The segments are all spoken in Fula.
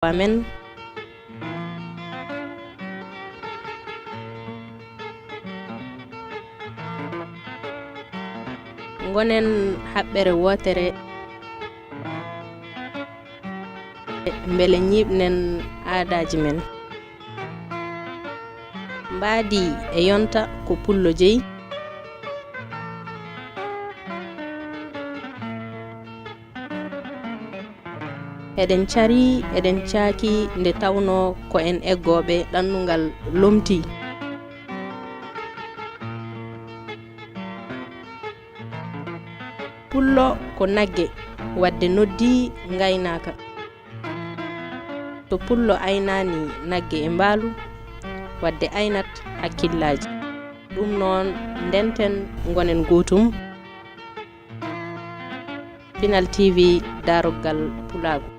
amen gonen haɓɓere wotere mbele ñiɓnen aadaji men mbaadi e yonta ko pullo jeyi eɗen cari eɗen caaki nde tawno ko en eggoɓe ɗannungal lomti pullo ko nagge wadde noddi ngaynaka to pullo aynani nagge e mbaalu wadde aynat hakkillaji ɗum noon ndenten gonen gotum Pinal TV daroggal pulago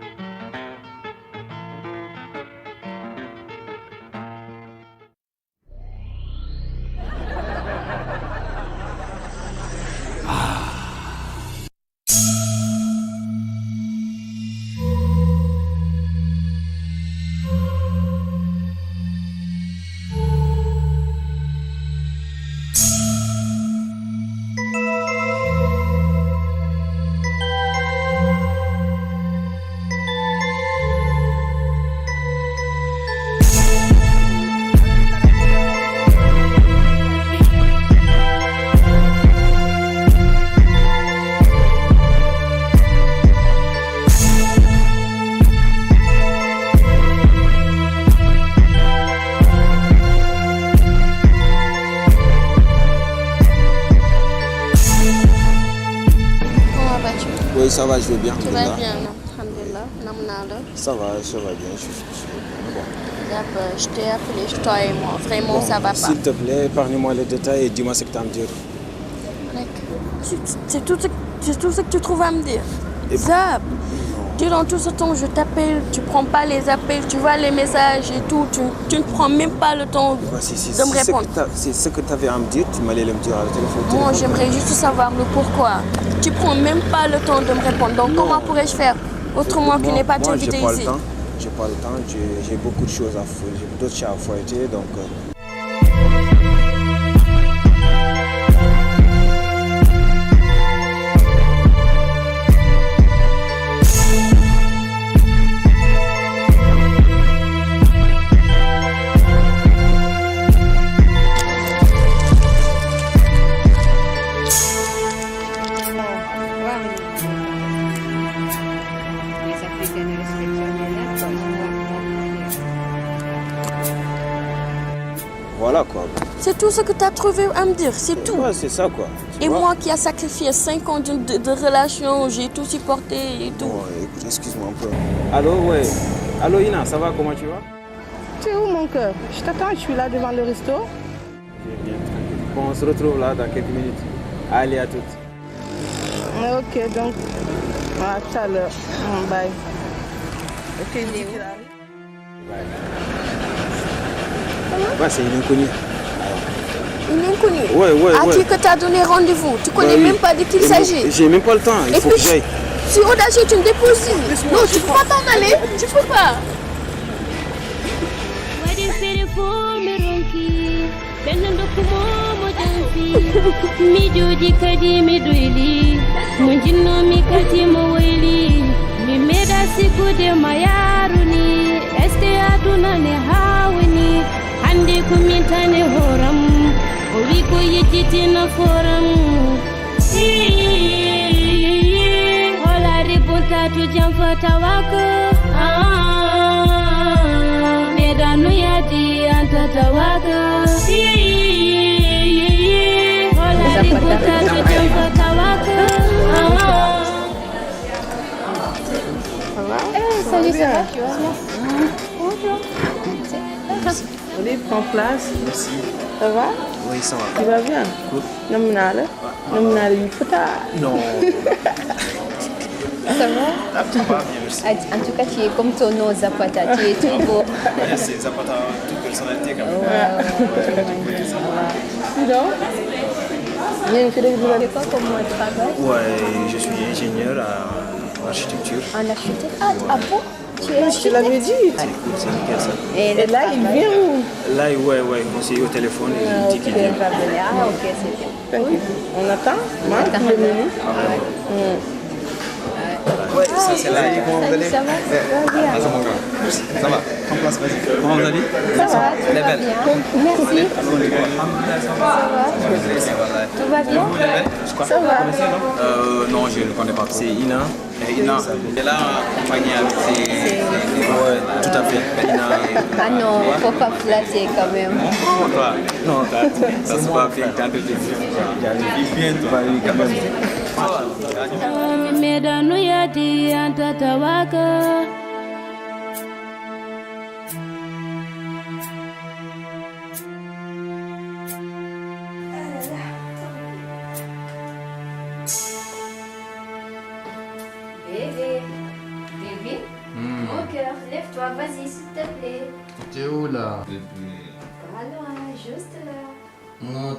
Oui, ça va, je vais bien. Tu vas bien, alhamdulillah. Namnala. Ça va bien. Je suis bon. Je t'ai appelé, toi et moi. Vraiment, Bon, ça va pas. S'il te plaît, épargne-moi les détails et dis-moi ce que tu as à me dire. C'est tout ce que tu trouves à me dire. Et Zab, durant tout ce temps, je t'appelle, tu prends pas les appels, tu vois les messages et tout. Tu ne prends même pas le temps de me répondre. C'est ce que tu avais à me dire, tu m'allais le me dire à la téléphone. Moi, j'aimerais juste savoir le pourquoi. Tu prends même pas le temps de me répondre. Donc, comment pourrais-je faire autrement que ne pas t'inviter ici? J'ai pas le temps, j'ai beaucoup de choses à faire, j'ai d'autres chats à fouetter, donc... Voilà quoi. C'est tout ce que tu as trouvé à me dire, c'est tout. Ouais, c'est ça quoi. Et moi qui a sacrifié 5 ans de relation, j'ai tout supporté et tout. Bon, écoute, excuse-moi un peu. Allô, ouais. Allô Ina, ça va, comment tu vas? Tu es où mon cœur? Je t'attends, je suis là devant le resto. Je vais bien, tranquille. Bon, on se retrouve là dans quelques minutes. Allez, à toutes. Ok, donc, à tout à l'heure. Bye. Ok, il est où? Bye. Ouais, c'est une inconnue. Une inconnue? Ouais. À qui que tu as donné rendez-vous? Tu connais même pas de qui il s'agit. J'ai même pas le temps, il faut que j'aille. Si audacieux, tu me déposes ici. Non, tu peux pas t'en aller. Tu peux pas. Hande kumitane horam o wi ko yejjitina foram hola ribota to jamfata wako medanu yadi anta tawaka hola ribota to jamfata wako Salut, ça va? Tu vas bien? Bonjour. Allez, prends place. Merci. Ça va? Oui, ça va. Tu vas bien? Cool. Namnala. Namnala, il faut ta. Non. Ça va? Ah, ça va, bien, merci. En tout cas, tu es comme ton nom, Zapata. Tu es tout beau. Ouais, c'est Zapata, toute personnalité quand même. Non? Il y a une Tu fais quoi comme travail? Ouais, je suis ingénieur en architecture. En architecture? Ah bon? Je te l'avais dit. C'est nickel ça. Et là, il vient où? Là, ouais, on s'est eu au téléphone et il dit qu'il vient. Ah, ok, c'est bien. On attend? Le menu. Ouais, ça c'est là. Comment vous allez? Ça va? Ça va. Prends place, vas-y. Comment vous allez? Ça va. Elle est belle. Merci. Tout va bien? Ça va. Non, je ne connais pas. C'est Ina. Ina. Elle est là accompagnée avec ses... Ouais, tout à fait. Ina. Ah non, faut pas flatter quand même. Toi. Non, ça se passe bien quand tu dis. Bien, tu vas lui quand même. Medanu yati antatawaka. Bébé, mon cœur, lève-toi, vas-y s'il te plaît. T'es où là? Pas loin, juste là. Non,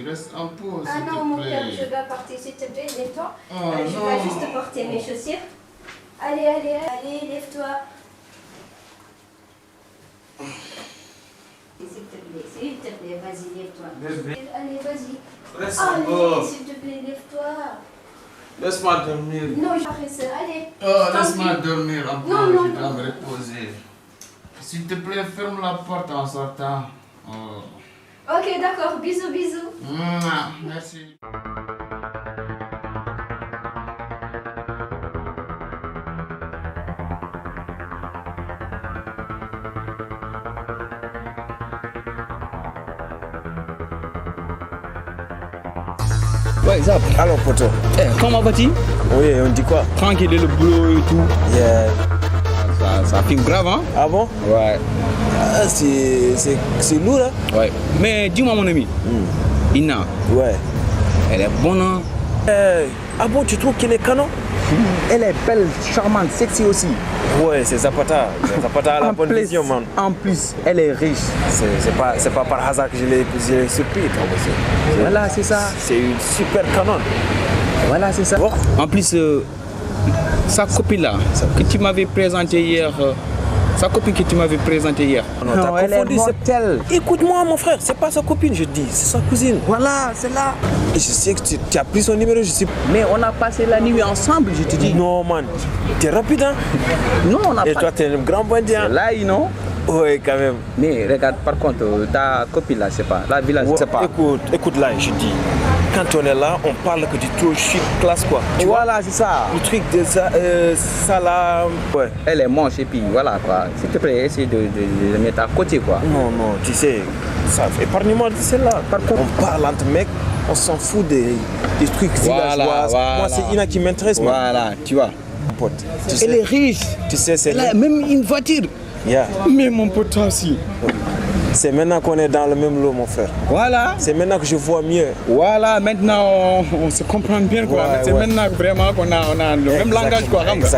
reste en pause. Ah non, mon cœur, je dois partir, s'il te plaît, lève-toi. Oh, Je non. vais juste porter mes chaussures. Allez, lève-toi. S'il te plaît, vas-y, lève-toi. Allez, vas-y. Reste en Allez, pause. s'il te plaît, lève-toi. Laisse-moi dormir. Non, j'arrête ça, allez. Oh, laisse-moi dormir un peu. Non, Je non, dois me reposer. S'il te plaît, ferme la porte en sortant. Oh. Ok, d'accord, bisous, bisous. Merci. Ouais, Zap. Alors, poto. Comment vas-tu? Oui, on dit quoi? Tranquille, le boulot et tout. Yeah. Ça filme grave, hein? Ah bon? Ouais. Ah, c'est lourd, hein? Ouais. Mais dis-moi, mon ami. Ina, Ouais. elle est bonne, hein? Ah bon, tu trouves qu'elle est canon? Elle est belle, charmante, sexy aussi. Ouais, c'est Zapata. Zapata à la bonne vision, man. En plus, elle est riche. C'est pas par hasard que je l'ai surpris, toi aussi. Voilà, c'est ça. C'est une super canon. Voilà, c'est ça. Bon. En plus, sa copine là, que tu m'avais présentée hier, sa copine que tu m'avais présentée hier. Non, t'as elle est confondu, mortelle. Écoute-moi, mon frère, c'est pas sa copine, je dis, c'est sa cousine. Voilà, c'est là. Et je sais que tu as pris son numéro, je sais. Mais on a passé la nuit ensemble, je te dis. Non, man, t'es rapide, hein? Non, on a Et pas. toi, t'es un grand bandit, hein? Là, non. Ouais, quand même. Mais regarde, par contre, ta copine là, c'est pas. La village, Ouais, c'est pas. écoute là, je dis, quand on est là, on parle que du tout chic classe, quoi. Tu vois, Voilà, c'est ça. le truc de ça là. Ouais. Elle est moche et puis voilà quoi. S'il te plaît, essaye de le mettre à côté quoi. Non, tu sais, ça, épargne-moi de celle-là. Par contre, on parle entre mecs, on s'en fout des trucs villageois. Voilà. Moi, c'est Ina qui m'intéresse, moi. Voilà, tu vois. Pote. Tu Elle sais, est riche. tu sais, c'est Elle a même une voiture. Yeah. Mais mon pote aussi. C'est maintenant qu'on est dans le même lot, mon frère. Voilà. C'est maintenant que je vois mieux. Voilà, maintenant on se comprend bien quoi. Ouais, C'est ouais. maintenant vraiment qu'on a le même langage quoi. Xam nga.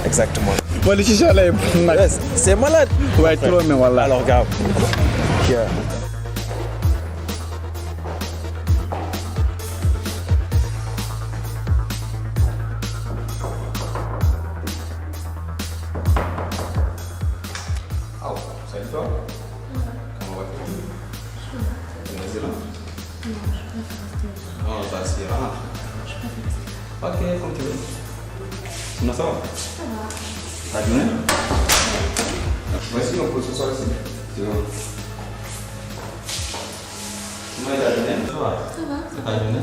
Exactement. Voilà, chicha là. Yes, c'est malade. Ouais, trop mais voilà. Alors, regarde. Yeah. Salut toi. Comment vas-tu? Tu es là? Non, ça c'est rare. Ok, comme tu veux. Sinon ça va? Ça va. T'as dîné? Voici, on peut se soir ici. Tu vois? Comment t'as dîné? Ça va. T'as dîné?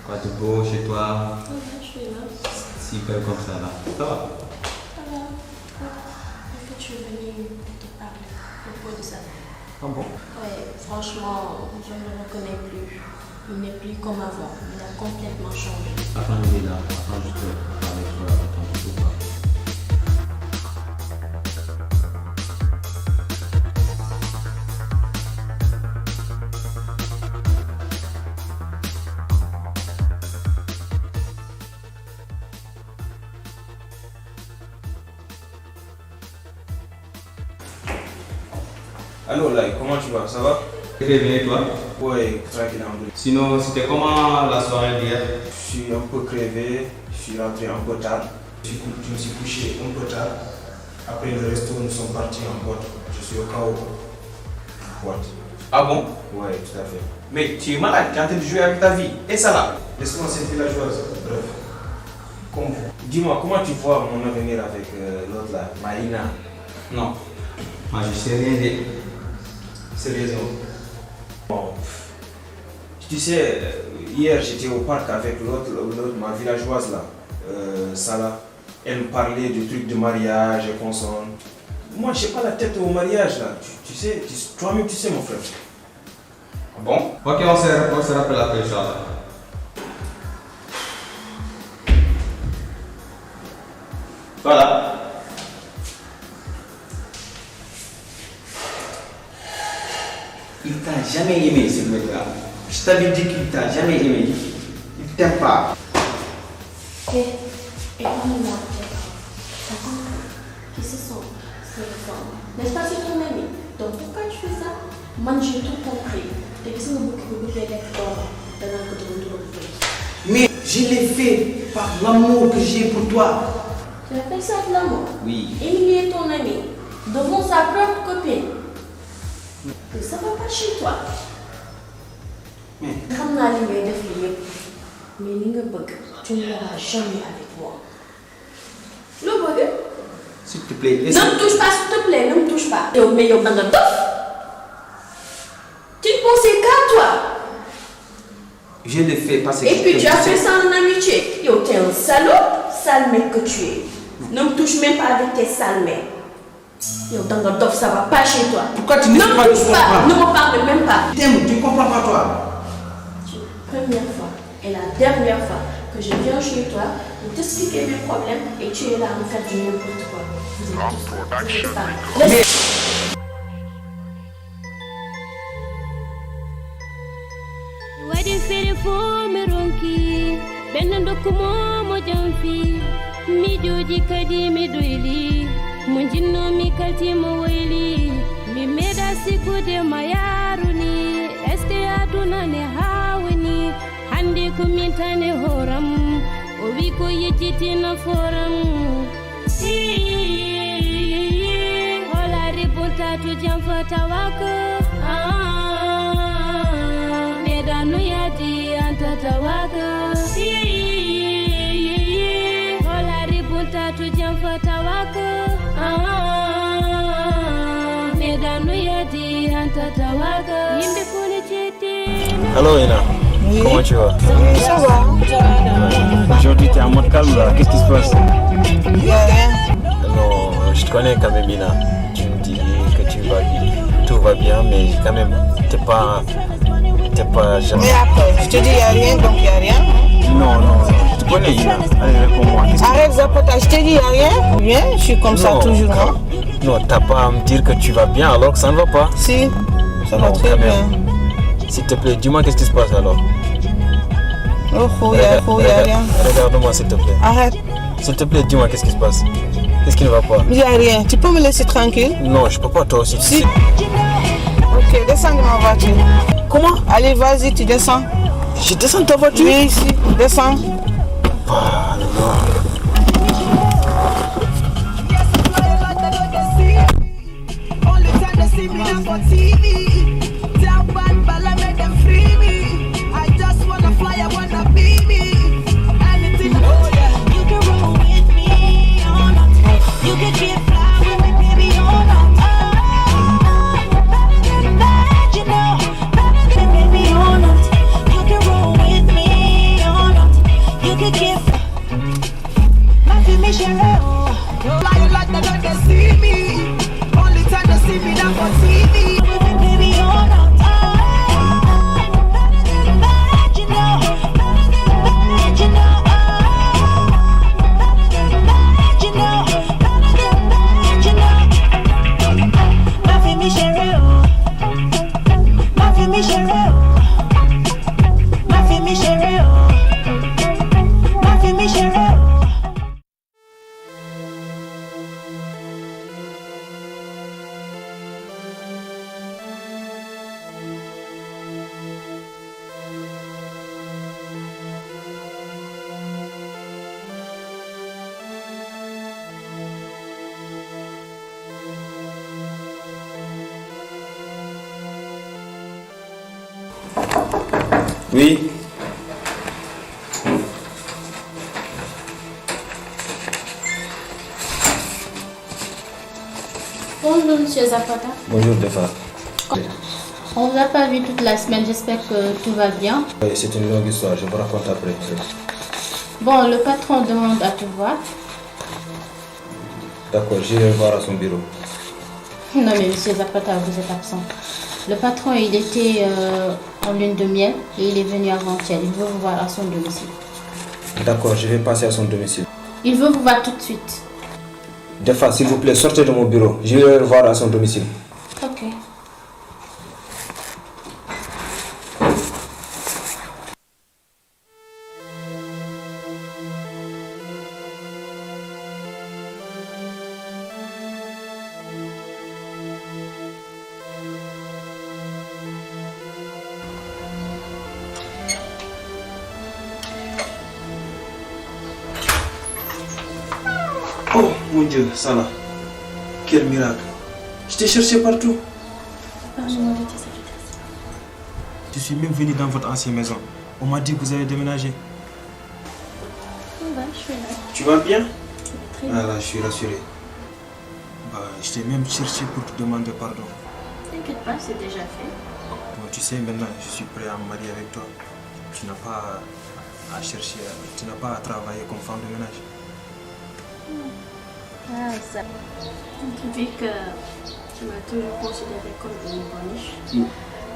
Quoi de beau chez toi? Je suis là. Si belle comme ça là. Ça va? En fait, je suis venue te parler à propos de ça. Ah bon? Ouais, franchement, je ne le reconnais plus. Il n'est plus comme avant. Il a complètement changé. Attends, il est là. Attends, je te parle avec toi. Attends, je te parle. Allô, là, comment tu vas? Ça va? Très bien, et toi? Ouais, tranquille. Sinon, c'était comment la soirée d'hier? Je suis un peu crevé, je suis rentré un peu tard. Je me suis couché un peu tard. Après le resto, nous sommes partis en boîte. Je suis au KO. Boîte. Ah bon? Ouais, tout à fait. Mais tu es malade, tu es en train de jouer avec ta vie. Et ça là? Laisse-moi cette villageoise. Bref. Dis-moi, comment tu vois mon avenir avec l'autre là, Marina? Non. Moi je sais rien dire. Sérieusement. Bon. Tu sais, hier j'étais au parc avec l'autre, ma villageoise là, Salah. Elle me parlait du truc de mariage et consonne. Moi, j'ai pas la tête au mariage là. Tu sais, toi-même tu sais mon frère. Bon? Ok, on se rappelle après, Inch'Allah. Voilà. Il t'a jamais aimé ce mec-là. Je t'avais dit qu'il t'a jamais aimé. Il t'aime pas. Et on l'a qui se sont n'est-ce pas, c'est ton ami? Donc pourquoi tu fais ça? Moi j'ai tout compris. Et que c'est beaucoup de Mais je l'ai fait par l'amour que j'ai pour toi. Tu appelles ça de l'amour? Oui. Émilie est ton ami devant sa propre copine. Mais ça va pas chez toi. Mais Comme la ligne de fille, mais ligne bug, tu ne l'auras jamais avec moi. Le bug? s'il te plaît, Ne me touche pas, s'il te plaît, ne me touche pas. Mais yo, dans le top. Tu ne pensais qu'à toi. je l'ai fait parce que. Et puis tu as fait ça en amitié. Yo, t'es un salaud, sale mec que tu es. Ne me touche même pas avec tes sales mains. Yo, dans le top, ça va pas chez toi. Pourquoi tu ne me pas touche pas, ne me parle même pas. T'aimes, tu ne comprends pas toi. C'est la première fois et la dernière fois que je viens chez toi pour t'expliquer mes problèmes et tu es là à me faire du n'importe quoi. Mais... Wadi fere fo me ronki ben dokumo mo jamfi mi joji kadi mi doyli mo jinno mi kalti mo wayli mi meda sikude mayaruni eske aduna ne hawni hande ko min tane horam o wi ko yejjitina foram hola ribonta to jamfa tawaka medanu yadi anta tawaka hola ribonta to jamfa tawaka medanu yadi anta tawaka yimbe kone chete. Allô Ina, comment tu vas? Ça va. Aujourd'hui tu es en mode calme là, qu'est-ce qui se passe? Il n'y a rien. Non, je te connais quand même Ina. Tu me dis que tu vas bien, tout va bien, mais quand même t'es pas jamais... Mais après, je te dis il n'y a rien, donc il n'y a rien. Non, je te connais Ina. Allez, réponds-moi. Arrête Zapata, je te dis il n'y a rien. Bien, je suis comme ça toujours. Non, non, t'as pas à me dire que tu vas bien alors que ça ne va pas. si, ça va Non, très quand bien. même. S'il te plaît, dis-moi qu'est-ce qui se passe alors. Oh, il n'y a rien. Regarde-moi s'il te plaît. Arrête, S'il te plaît, dis-moi qu'est-ce qui se passe. Qu'est-ce qui ne va pas? il n'y a rien. Tu peux me laisser tranquille? Non, je peux pas, toi aussi. Si. Ok, descends de ma voiture. Comment? Allez, vas-y, tu descends. Je descends de ta voiture? Oui, ici, descends. Ah, non. Oui. Bonjour, monsieur Zapata. Bonjour, Defa. On vous a pas vu toute la semaine, j'espère que tout va bien. Oui, c'est une longue histoire, je vous raconte après. Bon, le patron demande à te voir. D'accord, j'irai le voir à son bureau. Non mais monsieur Zapata, vous êtes absent. Le patron, il était en lune de miel et il est venu avant-hier. Il veut vous voir à son domicile. D'accord, je vais passer à son domicile. Il veut vous voir tout de suite. Defa, s'il vous plaît, sortez de mon bureau. J'irai le voir à son domicile. Ok. Oh mon Dieu, Salah, quel miracle. Je t'ai cherché partout. Je suis même venu dans votre ancienne maison. On m'a dit que vous avez déménagé. Je suis là. Tu vas bien? Très bien. Ah là, je suis rassuré. Je t'ai même cherché pour te demander pardon. T'inquiète pas, c'est déjà fait. Bon, tu sais, maintenant, je suis prêt à me marier avec toi. Tu n'as pas à chercher, tu n'as pas à travailler comme femme de ménage. Ah, ça. Vu que tu m'as toujours considéré comme une boniche,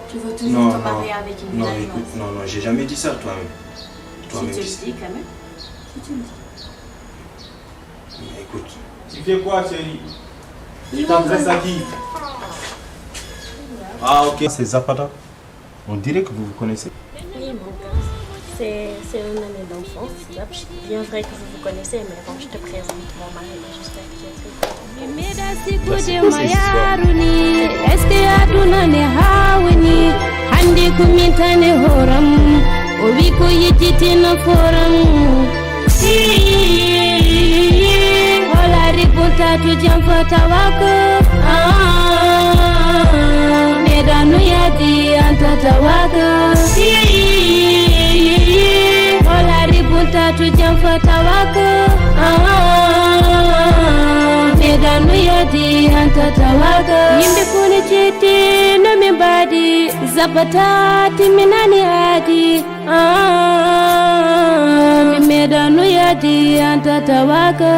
tu veux toujours te marier avec une non, villageoise. écoute, non, j'ai jamais dit ça toi-même. Si tu le dis quand même. Si tu le dis. Mais écoute. Tu fais quoi, chérie? Tu t'adresses à qui? Ah, ok. C'est Zapata. On dirait que vous vous connaissez. Oui, mon gars. C'est un ami d'enfance. Bien vrai que vous vous connaissez, mais bon, je te présente mon mari. J'espère que tu es très Est-ce que aduna ne hawani hande kumitane horam obi ko yititina foram hola ripunta tu jamfata wako medanu yadi antata wako hola ripunta tu jamfata wako medanu yadi antata wako yimbe kuni chiti no mimbadi Zapata timinani adi medanu yadi antata wako.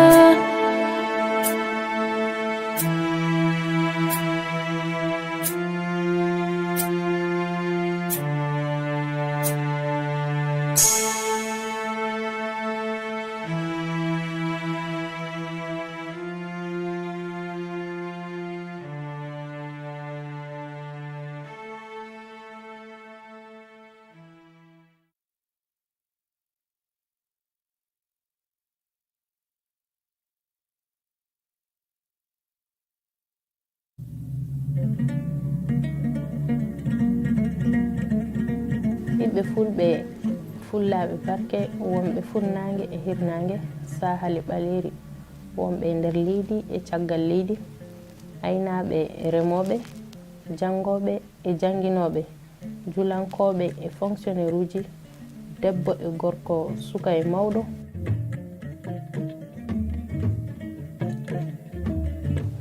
Ɓe fulɓe fullaaɓe parke wonɓe funnaange e hirnaange sahali ɓaleeri wonɓe nder leydi e caggal leydi aynaaɓe e remooɓe janngooɓe e jannginooɓe julankooɓe e fonctionnaire uji debbo e gorko suka e mawɗo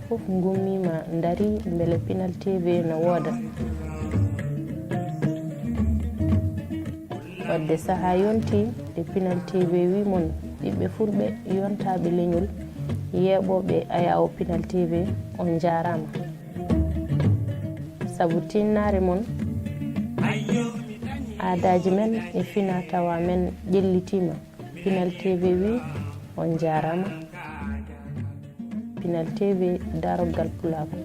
fof ngummiima ndari mbele Pinal TV no wooda wadde saha yonti e Pinal TV wimon ɓiɓɓe fulɓe yontaɓe leñol yeeɓoɓe ayawo Pinal TV on jarama sabu tinnare mon aadaji men e fina tawa men ƴellitima Pinal TV wi on jarama Pinal TV darogal pulaku.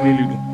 leliɗum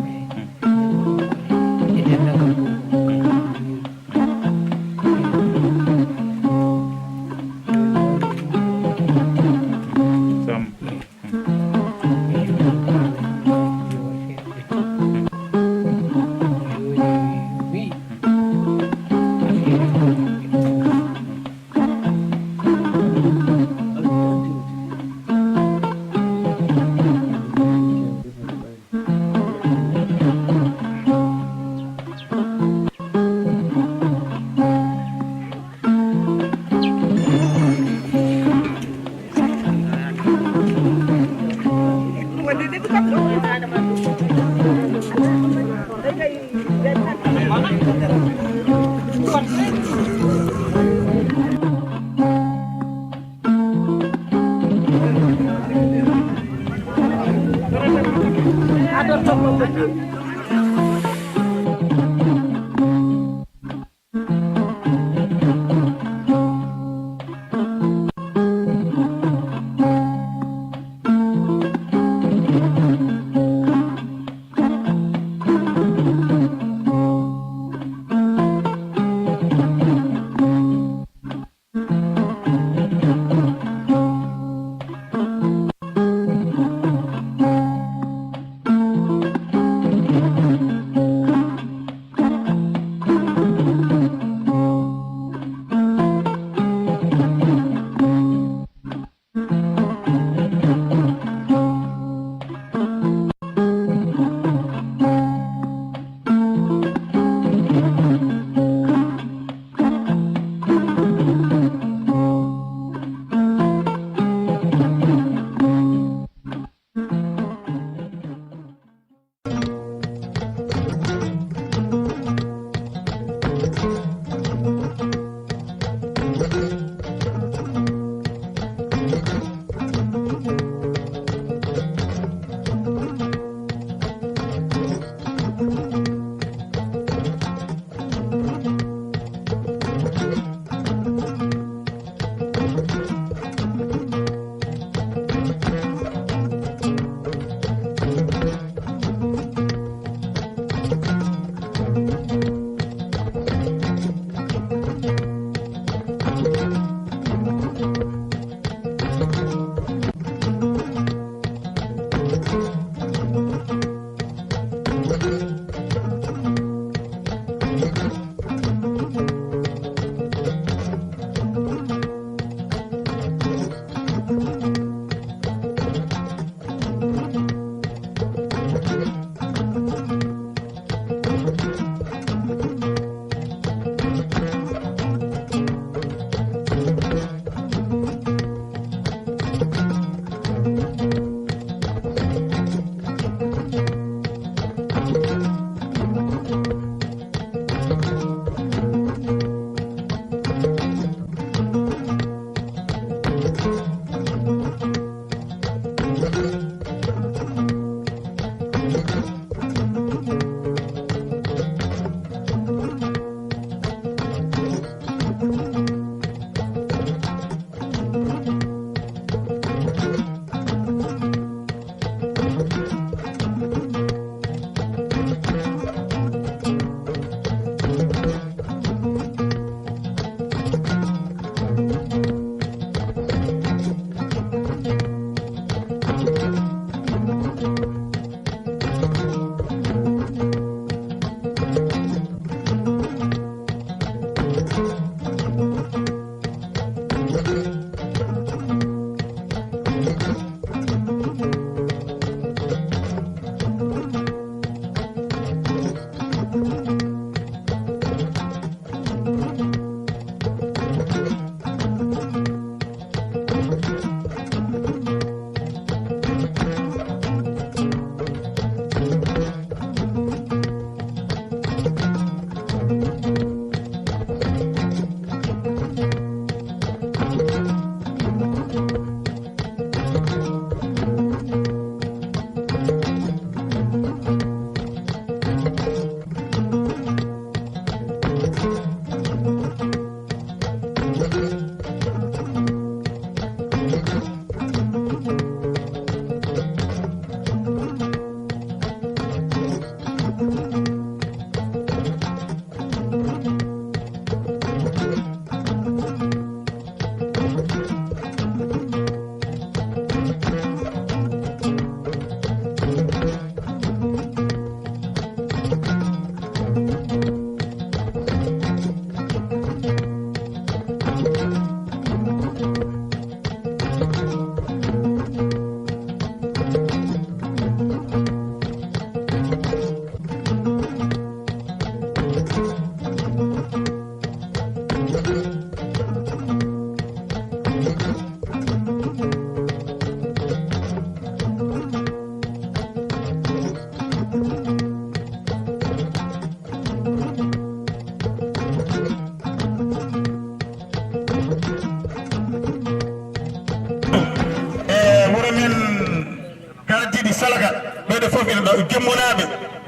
ardiɗi salaga ɓeɗo fof ina ɗo gemmunaɓe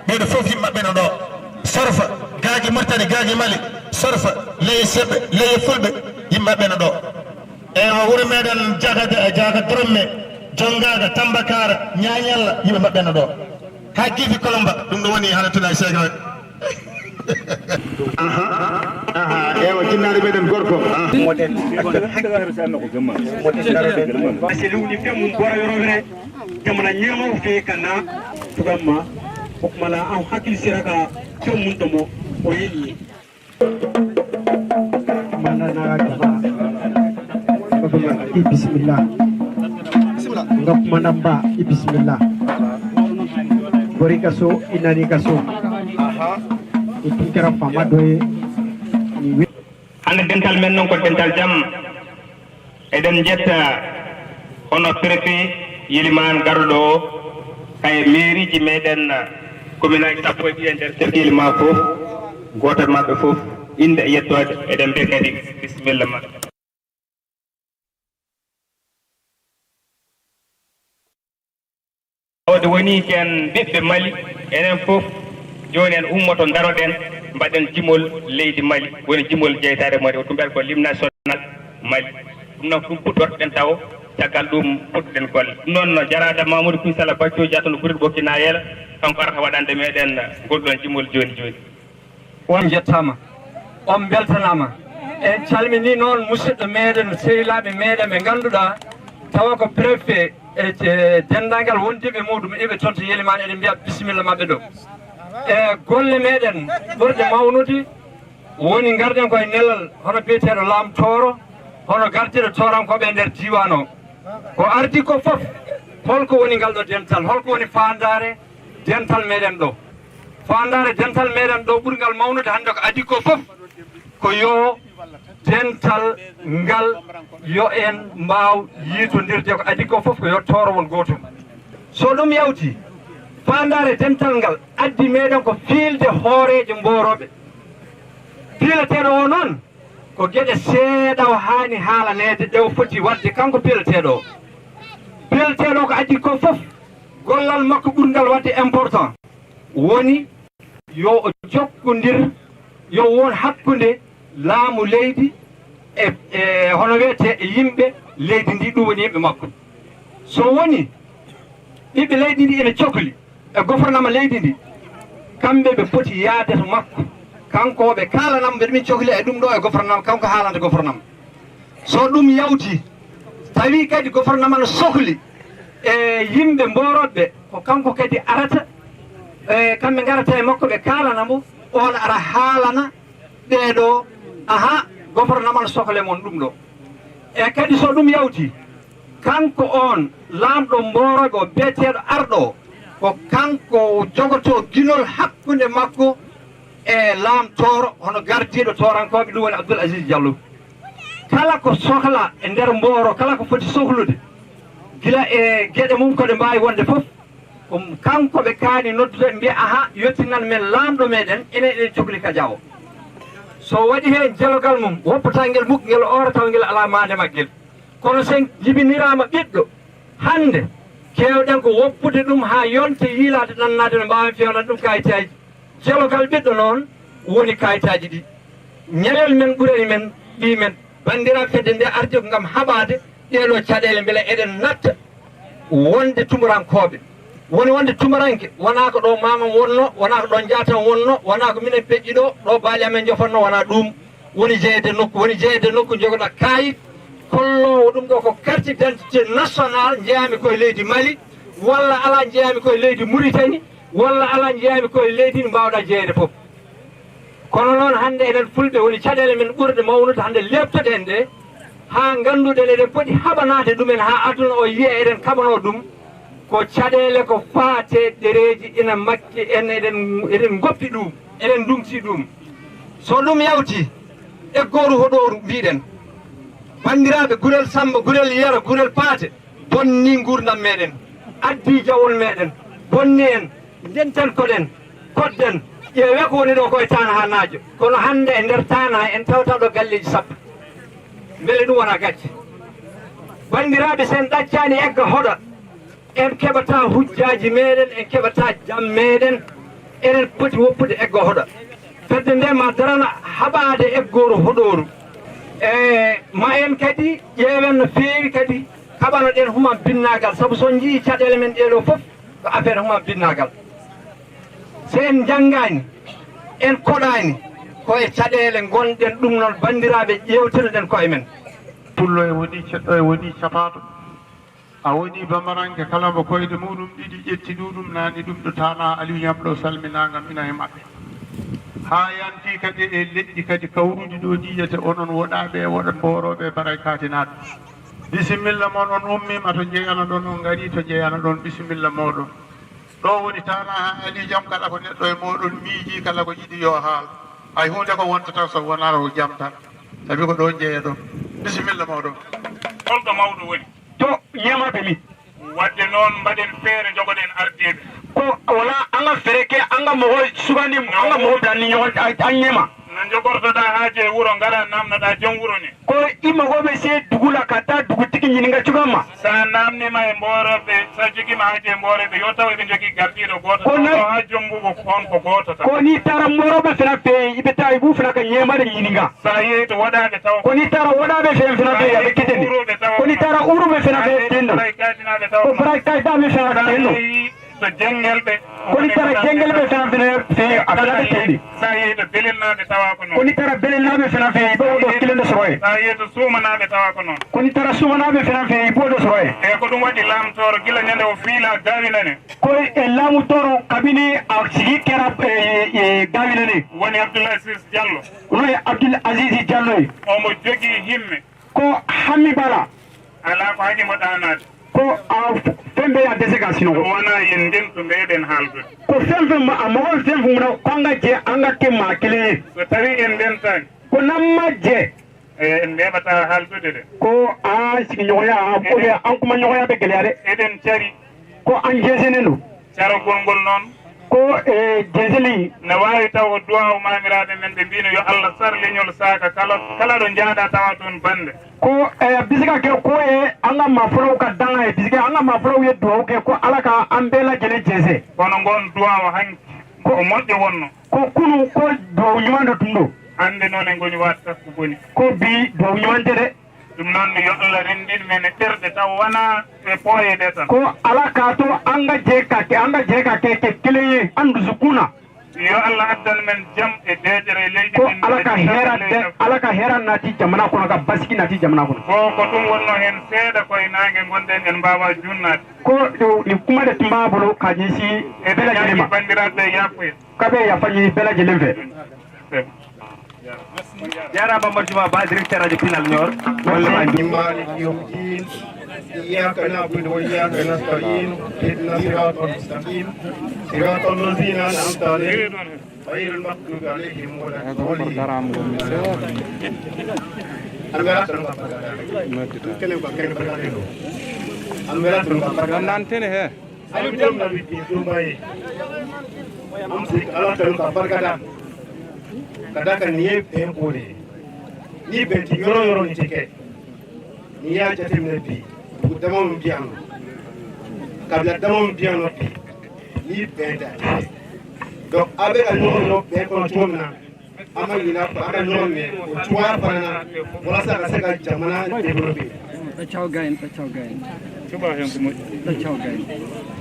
ɓeɗo fof yimɓe no ɗo sorfa gaagi murtani gaagi mali sorfa leye seɓɓe leye fulɓe yimɓe no ɗo eyi wuuro meɗen jaga dromme jongaga tambakara ñañalla yimɓe mabɓe no ɗo ha giifi kolomba ɗum ɗo woni halatuna cheikh ewa jinnaɗo meɗen gorko asi lewni fe mum bora yorogre jamana ñamo fe kana tugamma hokmala an hakkil siraka fe mum ɗomo o yiɗi bismillah ngap manamba bismillah gori kaso inani kaso ikira fama doye hande dental men non ko dental jam eden jetta hono préfet yiliman garuɗo kay mairie ji meɗen commune aji sappo e ɗiɗi nder cercle ma fof gotal mabɓe fof inde e yettode eɗen mbiya kadi bisimilla ma awde woni ken ɓiɓɓe Mali enen fof joni en ummoto daroɗen mbaɗen jimol leydi Mali woni jimol jeytare Mali o ɗum ɓeɗa ko l'hymne national Mali ɗum noon ɗum puɗɗorɗen taw caggal ɗum puɗɗoɗen golle ɗum noon jarada Mamadou Pouy Sala Baccioji atono ɓuuriɗo ɓokkina yeela kanko arata waɗande meɗen golɗon jimol joni joni on jettama on beltanama en calmini noon musidɗo meɗen sehilaɓe meɗen ɓe ganduɗa tawa ko préfet e dendagal wondiɓe muɗum eɓe toon to yelimani eɗen mbiya bisimilla mabɓe ɗo e golle meɗen ɓurɗe mawnude woni garden koye nelal hono biyeteɗo lamtoro hono gardiɗo torankoɓe nder diwan o ko ardi ko foof holko woni ngal ɗo dental holko woni fandare dental meɗen ɗo fandare dental meɗen ɗo ɓurgal mawnude hande ko adi ko foof ko yo dental ngal yo en mbaw yiitodirde ko adi ko foof ko yo torowol gotum so ɗum yawti fandare dental ngal addi meɗen ko fiilde hooreje mboroɓe piileteɗo o noon ko gueɗe seeɗa o hani haalanede ɗe o foti wadde kanko piileteɗo o piileteɗo ko addi ko foof gollal makko ɓurgal wadde important woni yo o jokkodir yo won hakkude laamu leydi e hono wiyete e yimɓe leydi ndi ɗum woni yimɓe makko so woni ɓiɓɓe leydi ndi ene cohli e gofranama leydi ndi kamɓe ɓe poti yaade to makko kanko ɓe kalanam ɓe ɗumin cohli e ɗum ɗo e gofranama kanko haalande gofranama so ɗum yawti tawi kadi gofranama no sohli e yimɓe mboroɓe ko kanko kadi arata e kamɓe garata e makko ɓe kalanamo on ara haalana ɓeɗo aha gofranama no sohle mon ɗum ɗo e kadi so ɗum yawti kanko on lamɗo mboroɓe o beeteɗo arɗo ko kanko jogoto guinol hakkude makko e lamtoro hono gardiɗo torankoɓe ɗum woni Abdoul Aziz Diallo kala ko sohla e nder Mboro kala ko foti sohlude gila e gueɗe mum koɗe mbawi wonde foof ko kanko ɓe kaani noddude mbiya aha yettinan men lamɗo meɗen enen eɗen cohli kadia o so waɗi hen jelogal mum woppata guel mukko guel ora taw guel ala mande maggel kono sen jibinirama ɓiɗɗo hande kewɗen ko woppude ɗum ha yonte yiilade ɗannade no mbawi fewnan ɗum kayitaji jelogal ɓiɗɗo noon woni kayitaji ɗi ñalel men ɓurani men ɗi men bandiraɓe fedde nde arde ko gam haɓade ɗeɗo caɗele beele eɗen natta wonde tumurankoɓe woni wonde tumuranke wona ko ɗo mamam wonno wona ko ɗon jatan wonno wona ko minen peƴƴi ɗo baali amen jofanno wona ɗum woni jeyede nokku jogoɗa kayit kollowo ɗum ɗo ko carte d'identité national jeeyami koye leydi Mali walla ala jeeyami koye leydi Mauritanie walla ala jeeyami koye leydi ndi mbawɗa jeeyede foof kono noon hande eɗen fulɓe woni caɗele men ɓurde mawnude hande leptoɗen ɗe ha ganduɗen eɗen poɗi haɓanade ɗumen ha aduna o yiya eɗen kaɓano ɗum ko caɗele ko faate ɗereji ina makki en eɗen goppi ɗum eɗen ndumti ɗum so ɗum yawti e goru hoɗoru mbiɗen bandiraɓe gurel Samba gurel Yero gurel Paate bonni gurdam meɗen addi jawol meɗen bonni en denten koɗen kodden ƴeewe ko woni ɗo koye tana ha naajo kono hande e nder tana en tawta ɗo galleji sappo beele ɗum wona gacce bandiraɓe sen ɗaccani egga hoɗa en keɓata hujjaji meɗen en keɓata jam meɗen enen poti woppude eggo hoɗo fedde nde ma darana haɓade eggoro hoɗoru ma en kadi ƴeewen no feewi kadi kaɓano ɗen human binnagal saabu son jii caɗele men ɗeɗo foof ko affaire human binnagal so en janggani en koɗani koye caɗele gonɗen ɗum noon bandiraɓe ƴewtinoɗen koye men pullo e woni ceɗɗo e woni capaɗo a woni bamaranke kala mo koyde muɗum ɗiɗi ƴetti ɗuɗum nani ɗum ɗo tana aliou ñamɗo salminagam ina e maɓɓe ha yanti kadi e leƴƴi kadi kawruɗi ɗo jiyete onon woɗaɓe e woɗon mboroɓe baray katinaɗo bisimilla moon on ummima to jeeyana ɗon on gari to jeeyana ɗon bisimilla moɗon ɗo woni tana ha ali jaam kala ko neɗɗo e moɗon miiji kala ko yiɗi yo haal hay hunde ko wontata so wona ko jaam tan sabi ko ɗo jeeya ɗon bisimilla moɗon holɗo mawɗo woni to yemaɓe min wadde noon mbaɗen feere jogoɗen ardeɓe ko wala anga fereke anga mogo sugani anga mogo danni ñogo an ñema no jogortoɗa haaji e wuuro ngara namnoɗa joom wuuro ni ko imagoɓe se dugula katta dugu tigi ñininga cugamma sa namnima e mboroɓe sa joguima haaji e mboroɓe yo taw eɓe jogui garɗiɗo goto ha jombugo on ko goto tan ko ni tara mboroɓe fena fe iɓe tawi ɓu fena ka ñemade ñininga sa yeeyi to waɗaɓe taw ko ni tara waɗaɓe fen fena fe yaɓe keteni ko ni tara uruɓe fena fe tenno ko bray kaydaɓe fena ka tenno so jengelɓe koni tara jengelɓe fena fe afelaɓe teɗi sa yeeyi to belennaɓe tawa ko noon koni tara belennaɓe fena fe ɓe oɗo kilende soroye sa yeeyi to sumanaɓe tawa ko noon koni tara sumanaɓe fena fe ɓe oɗo soroye e ko ɗum waɗi lamtoro guila ñande o fiila gawinane koy e laamu toro kabini a sigi kera gawinane woni Abdoul Aziz Diallo woni Abdoul Aziz Diallo omo jogui himme ko hammi bala ala ko haɗimo ɗanade ko a fembe ya desega sino ko wona yen ndentu mbeɗen haaldude ko fembe ma amagol fembe muna ko anga je anga ke ma kele so tawi en ndentani ko namma je en ndeɓata haaldude de ko a sigi ñogoya oɓe an kuma ñogoya ɓe geleya de eɗen cari ko an jeseneno carogol ngol noon ko jeseli ne wawi taw ko duwaw mamiraɓe men ɓe mbino yo Allah sarleñol saaka kala ɗo jaaɗa tawa toon bande ko bisika ke ko e anga ma folow ka danga e bisika anga ma folow ye duwaw ke ko ala ka an bɛɛ lajɛlen jɛnsɛ kono ngon duwaw hanki ko moƴƴo wonno ko kunu ko duwaw ɲuman dɔ tun do hande noon en goni watta ko boni ko bi duwaw ɲuman tɛ dɛ ɗum noon yo Allah rendin men e ɗerɗe taw wona e pooyede tan ko ala ka to anga je ka ke kelen ye an dusukuna yo Allah addan men jam e deejere leydi ko ala ka hera nati jamana kono ka basiki nati jamana kono ko ɗum wonno hen seeɗa koye nangue gonɗen en mbawa junnade ko ni kuma de tumba bolo ka jisi e bela jelema bandiraɓe yafuye kaɓe yafañi bela jelen fe jarama marjuma ba directeur radio pinal ñor walla مالك يوم الدين إياك نعبد وإياك نستعين اهدنا الصراط المستقيم صراط الذين أنعمت عليهم غير المغضوب عليهم ولا الضالين kadaka ni ye bɛn ko de ye ni bɛn ti yɔrɔ yɔrɔ nin tɛ kɛ n'i y'a jateminɛ bi dugu dama min bɛ yan nɔ kabila dama min bɛ yan nɔ bi ni bɛn tɛ donc a bɛ ka ɲɔgɔn nɔ bɛn kɔnɔ cogo min na an ma ɲinɛ a kɔ a ka ɲɔgɔn minɛ o cogoya fana na walasa a ka se ka jamana développer.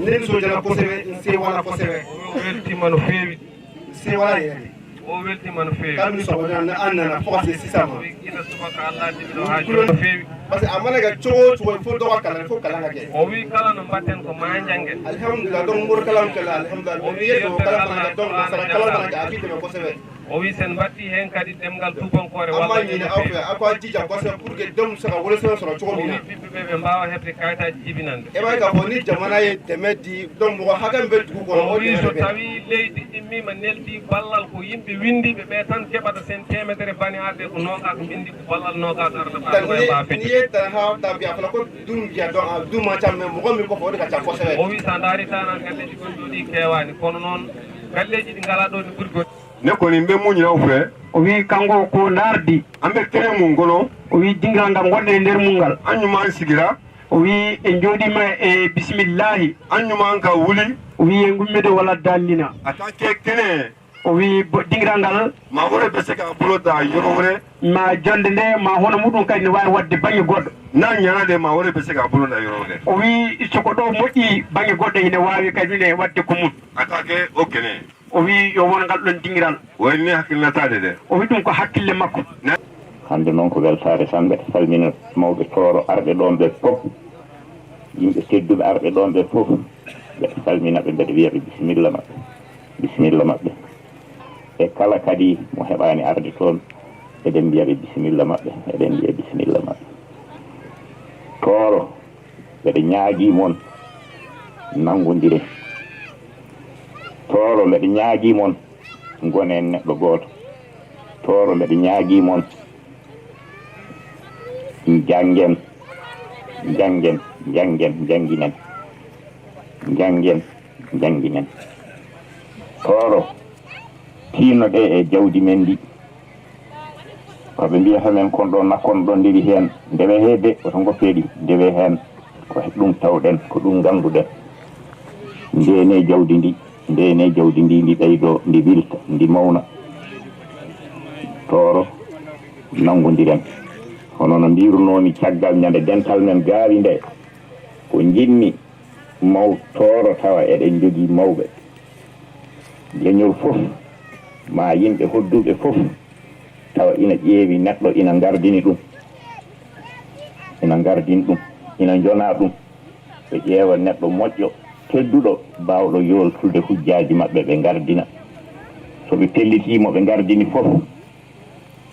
ne nisɔndiyara kosɛbɛ n sewala kosɛbɛ weltima no feewi n sewala yɛrɛ o weltima no feewi kalmi sɔgɔna an nana fo ka se sisan ma ina subaka Allah dimino ha joni no feewi parce que a mana kɛ cogo o cogo fo dɔ ka kalan fo kalan ka kɛ o wi kala no mbatten ko ma jangen alhamdulillah donc ngor kalan kɛla alhamdulillah o wi yeso kalan fana kɛ donc sara kalan fana kɛ a fi dɛmɛ kosɛbɛ o wi sen batti hen kadi demgal tubankore walla ɲini aw fɛ aw ka jija kosɛbɛ pour que denw se ka wolosɛbɛn sɔrɔ cogo min na ɓiɓɓe ɓe mbawa heɓde kayitaji jibinande e b'a k'a fɔ ni jamana ye dɛmɛ di donc mɔgɔ hakɛ min bɛ dugu kɔnɔ o wi so tawi leydi immima neldi ballal ko yimɓe windiɓe ɓe tan keɓata sen temedere bani arde ko nogas bindi ko ballal nogas arata ni ye tan ha tabi a fɔra ko dum biya donc a dum ma ca mais mɔgɔ min kɔfɛ o de ka ca kosɛbɛ o wi sa daari tanan galleji gon jooɗi kewani kono noon galleji ɗi ngala ɗo ni ɓuuri goɗɗi ne kɔni n bɛ mun ɲini aw fɛ o wi kango ko nardi an bɛ kɛnɛ mun kɔnɔ o wi dingal ngam gonɗen e nder mungal an ɲuman sigira o wi e jooɗima e bisimillahi annuma ka wuli o wi e gummide walla dallina attaque kene o wi dingiral ngal ma wore ɓe sika bulota yorowre ma jonde nde ma hono muɗum kadi ne wawi wadde banggue goɗɗo na ñaade ma wore ɓe sika bulota yorowre o wi soko ɗo moƴƴi banggue goɗɗo ine wawi kadi ne wadde ko mum attaque o kene o wi yo won ngal ɗon dingiral wayni hakkillatade de o wi ɗum ko hakkille makko hande noon ko weltare tan mbeɗa salmina mawɓe Tooro arɓe ɗon ɓe fof yimɓe tedduɓe arɓe ɗon ɓe fof mbeɗa salmina ɓe mbeɗa wiyaɓe bisimilla maɓɓe e kala kadi mo heɓani arde toon eɗen mbiyaɓe bisimilla maɓɓe eɗen mbiya bisimilla maɓɓe Tooro mbeɗa ñaagui moon nangodire Tooro mbeɗa ñaagui moon gonen neɗɗo goto Tooro mbeɗa ñaagui moon janggen janginen Tooro tinnoɗe e jawdi men ndi koɓe mbiyata men kon ɗo nakkon ɗon ndiri hen ndewe heede oto goppeɗi ndewe hen ko ɗum tawɗen ko ɗum ganduɗen ndene jawdi ndi ndi ɓeydo ndi wilta ndi mawna Tooro nangodiren hono no mbirunomi caggal ñande dental men gaawi nde ko jinmi maw Tooro tawa eɗen jogii mawɓe leñol fof ma yimɓe hodduɓe fof tawa ina ƴeewi neɗɗo ina gardini ɗum ina jona ɗum ɓe ƴeewa neɗɗo moƴƴo tedduɗo bawɗo yoltude hujjaji maɓɓe ɓe gardina soɓe pellitimo ɓe gardini fof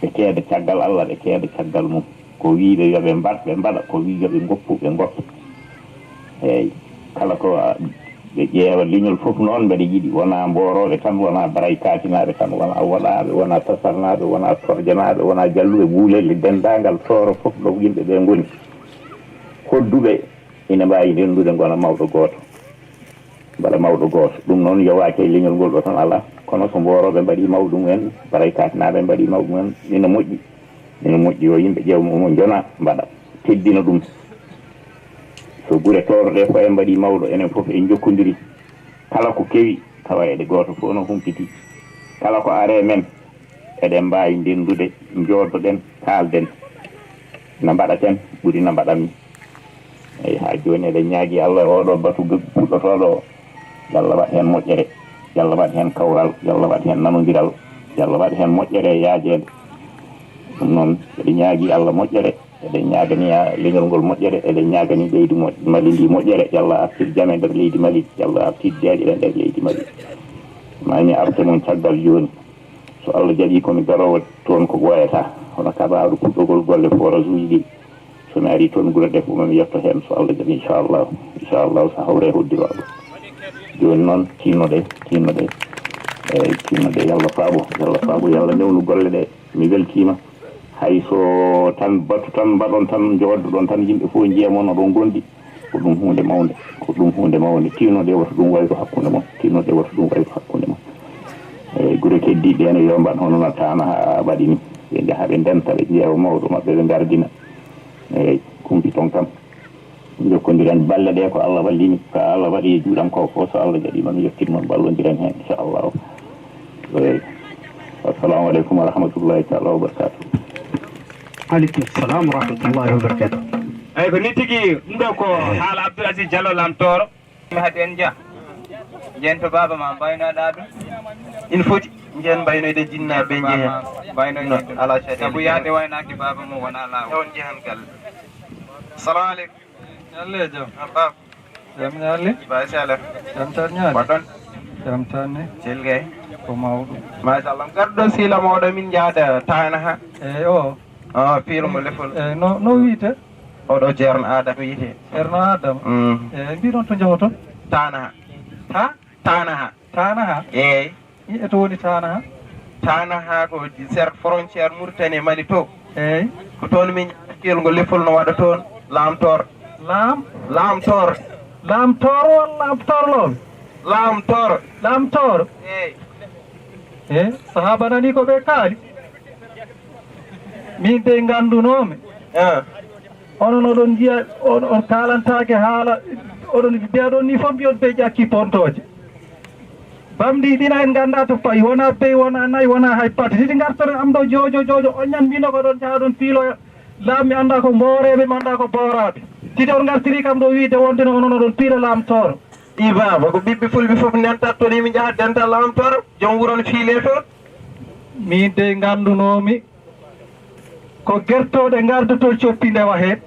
ɓe keeda caggal Allah ɓe keeda caggal mum ko wiiɓe yoɓe mbaɗ ɓe mbaɗa ko wi yoɓe goppu ɓe goppa eyyi kala ko ɓe ƴeewa leñol fof noon mbeɗa yiɗi wona mboroɓe tan wona baray katinaɓe tan wona waɗaɓe wona tasarnaɓe wona torjanaɓe wona jalluɓe guulelle dendagal Tooro fof ɗo yimɓe ɓe goni hodduɓe ina mbawi rendude gona mawɗo goto mbaɗa mawɗo goto ɗum noon yowaki e leñol ngol ɗo tan ala kono so mboroɓe mbaɗi mawɗum en baray katinaɓe mbaɗi mawɗum en ina moƴƴi yo yimɓe ƴewmo jona mbaɗa teddina ɗum so gure Tooro ɗe koye mbaɗi mawɗo enen fof en jokkodiri kala ko kewi tawa eɗe goto fof no humpiti kala ko are men eɗen mbawi ndendude joodoɗen kalden no mbaɗaten ɓuuri no mbaɗanmi eyyi ha joni eɗen ñaagui Allah oɗo batu puɗɗotoɗo yallah waɗ hen moƴƴere yallah waɗ hen kawral yallah waɗ hen nanodiral yallah waɗ hen moƴƴere yaajede ɗum noon eɗen ñaagui Allah moƴƴere eɗen ñagani leñol ngol moƴƴere eɗen ñagani leydi Mali ndi moƴƴere yallah artir jame nder leydi Mali yallah artir deeɗe nder leydi Mali mami arte noon caggal joni so Allah jaaɓi komi garowo toon ko ɓooyata hono kabaru puɗɗogol golle forage uji ɗi somi ari toon guure ɗe fof mami yetto hen so Allah jaaɓi inchallahu so hawre hoddiroɓe joni noon tinnoɗe yallah faabo yallah newnu golle ɗe mi weltima hay so tan batu tan mbaɗon tan joddoɗon tan yimɓe fof jiyamon oɗon gondi ko ɗum hunde mawde tinnoɗe woto ɗum wayru hakkude mon eyyi guure keddiɗe ene yo mbaɗ hono no tana ha waɗi ni ɓe jaaha ɓe ndenta ɓe ƴeewa mawɗo maɓɓe ɓe gardina eyyi kumpi toon kam jokkodiren balle ɗe ko Allah wallini ko Allah waɗi e juuɗam ko fof so Allah jaɓima mi yettinmon ballodiren hen inchallahu eyyi assalamu aleykum wa rahmatullahi taala wa barakatuh. aleykum salam wa rahmatullahi wa barakatuh. eyyi ko ni tigui ɗum ɗo ko haala Abdoul Aziz Diallo lam Tooro haade en jaa jento baba ma mbaynoɗa ɗum il faut jen mbaynoyde jinnaɓe jeehen mbaynoyde ala caɗele saabu yaade waynaki baba mum wona lawol on jeehan galle assalamu aleykum yalle jam baba jam yalle basala jam tan ñaade waɗon jam tan ne celgay ko mawɗum machallah garɗo sila mawɗo min jaada tana ha eyyi o piirumo lefol eyyi no wiite oɗo ceerno Adama wiite ceerno Adama eyyi mbiɗon to jahoton tana ha tana ha eyyi eto woni tana ha ko ser frontiére Mauritanie Mali to eyyi ko toon min kelgo lefol no waɗa toon lamtor eyyi sahaba nani ko ɓe kaali min de gandunomi onon oɗon jiya on kalantake haala oɗon mbiyaɗon ni fof mbiyon ɓe ƴakki pontoje bamdi ɗina en ganda to payi wona bey wona nayyi wona hay pati siɗi gartoren am ɗo jojo on ñan mbino ko ɗon jaa ɗon piiloya laam mi anda ko mbooreɓe mi anda ko booraɓe sidi on gartiri kam ɗo wiide wonde no onon oɗon piila laamtoro ɗi baba ko ɓiɓɓe fulɓe fof nentattoɗi mi jaha denta laamtoro joom wuro no fiile toon min de gandunomi ko gertoɗe gardoto coppi ndewa heen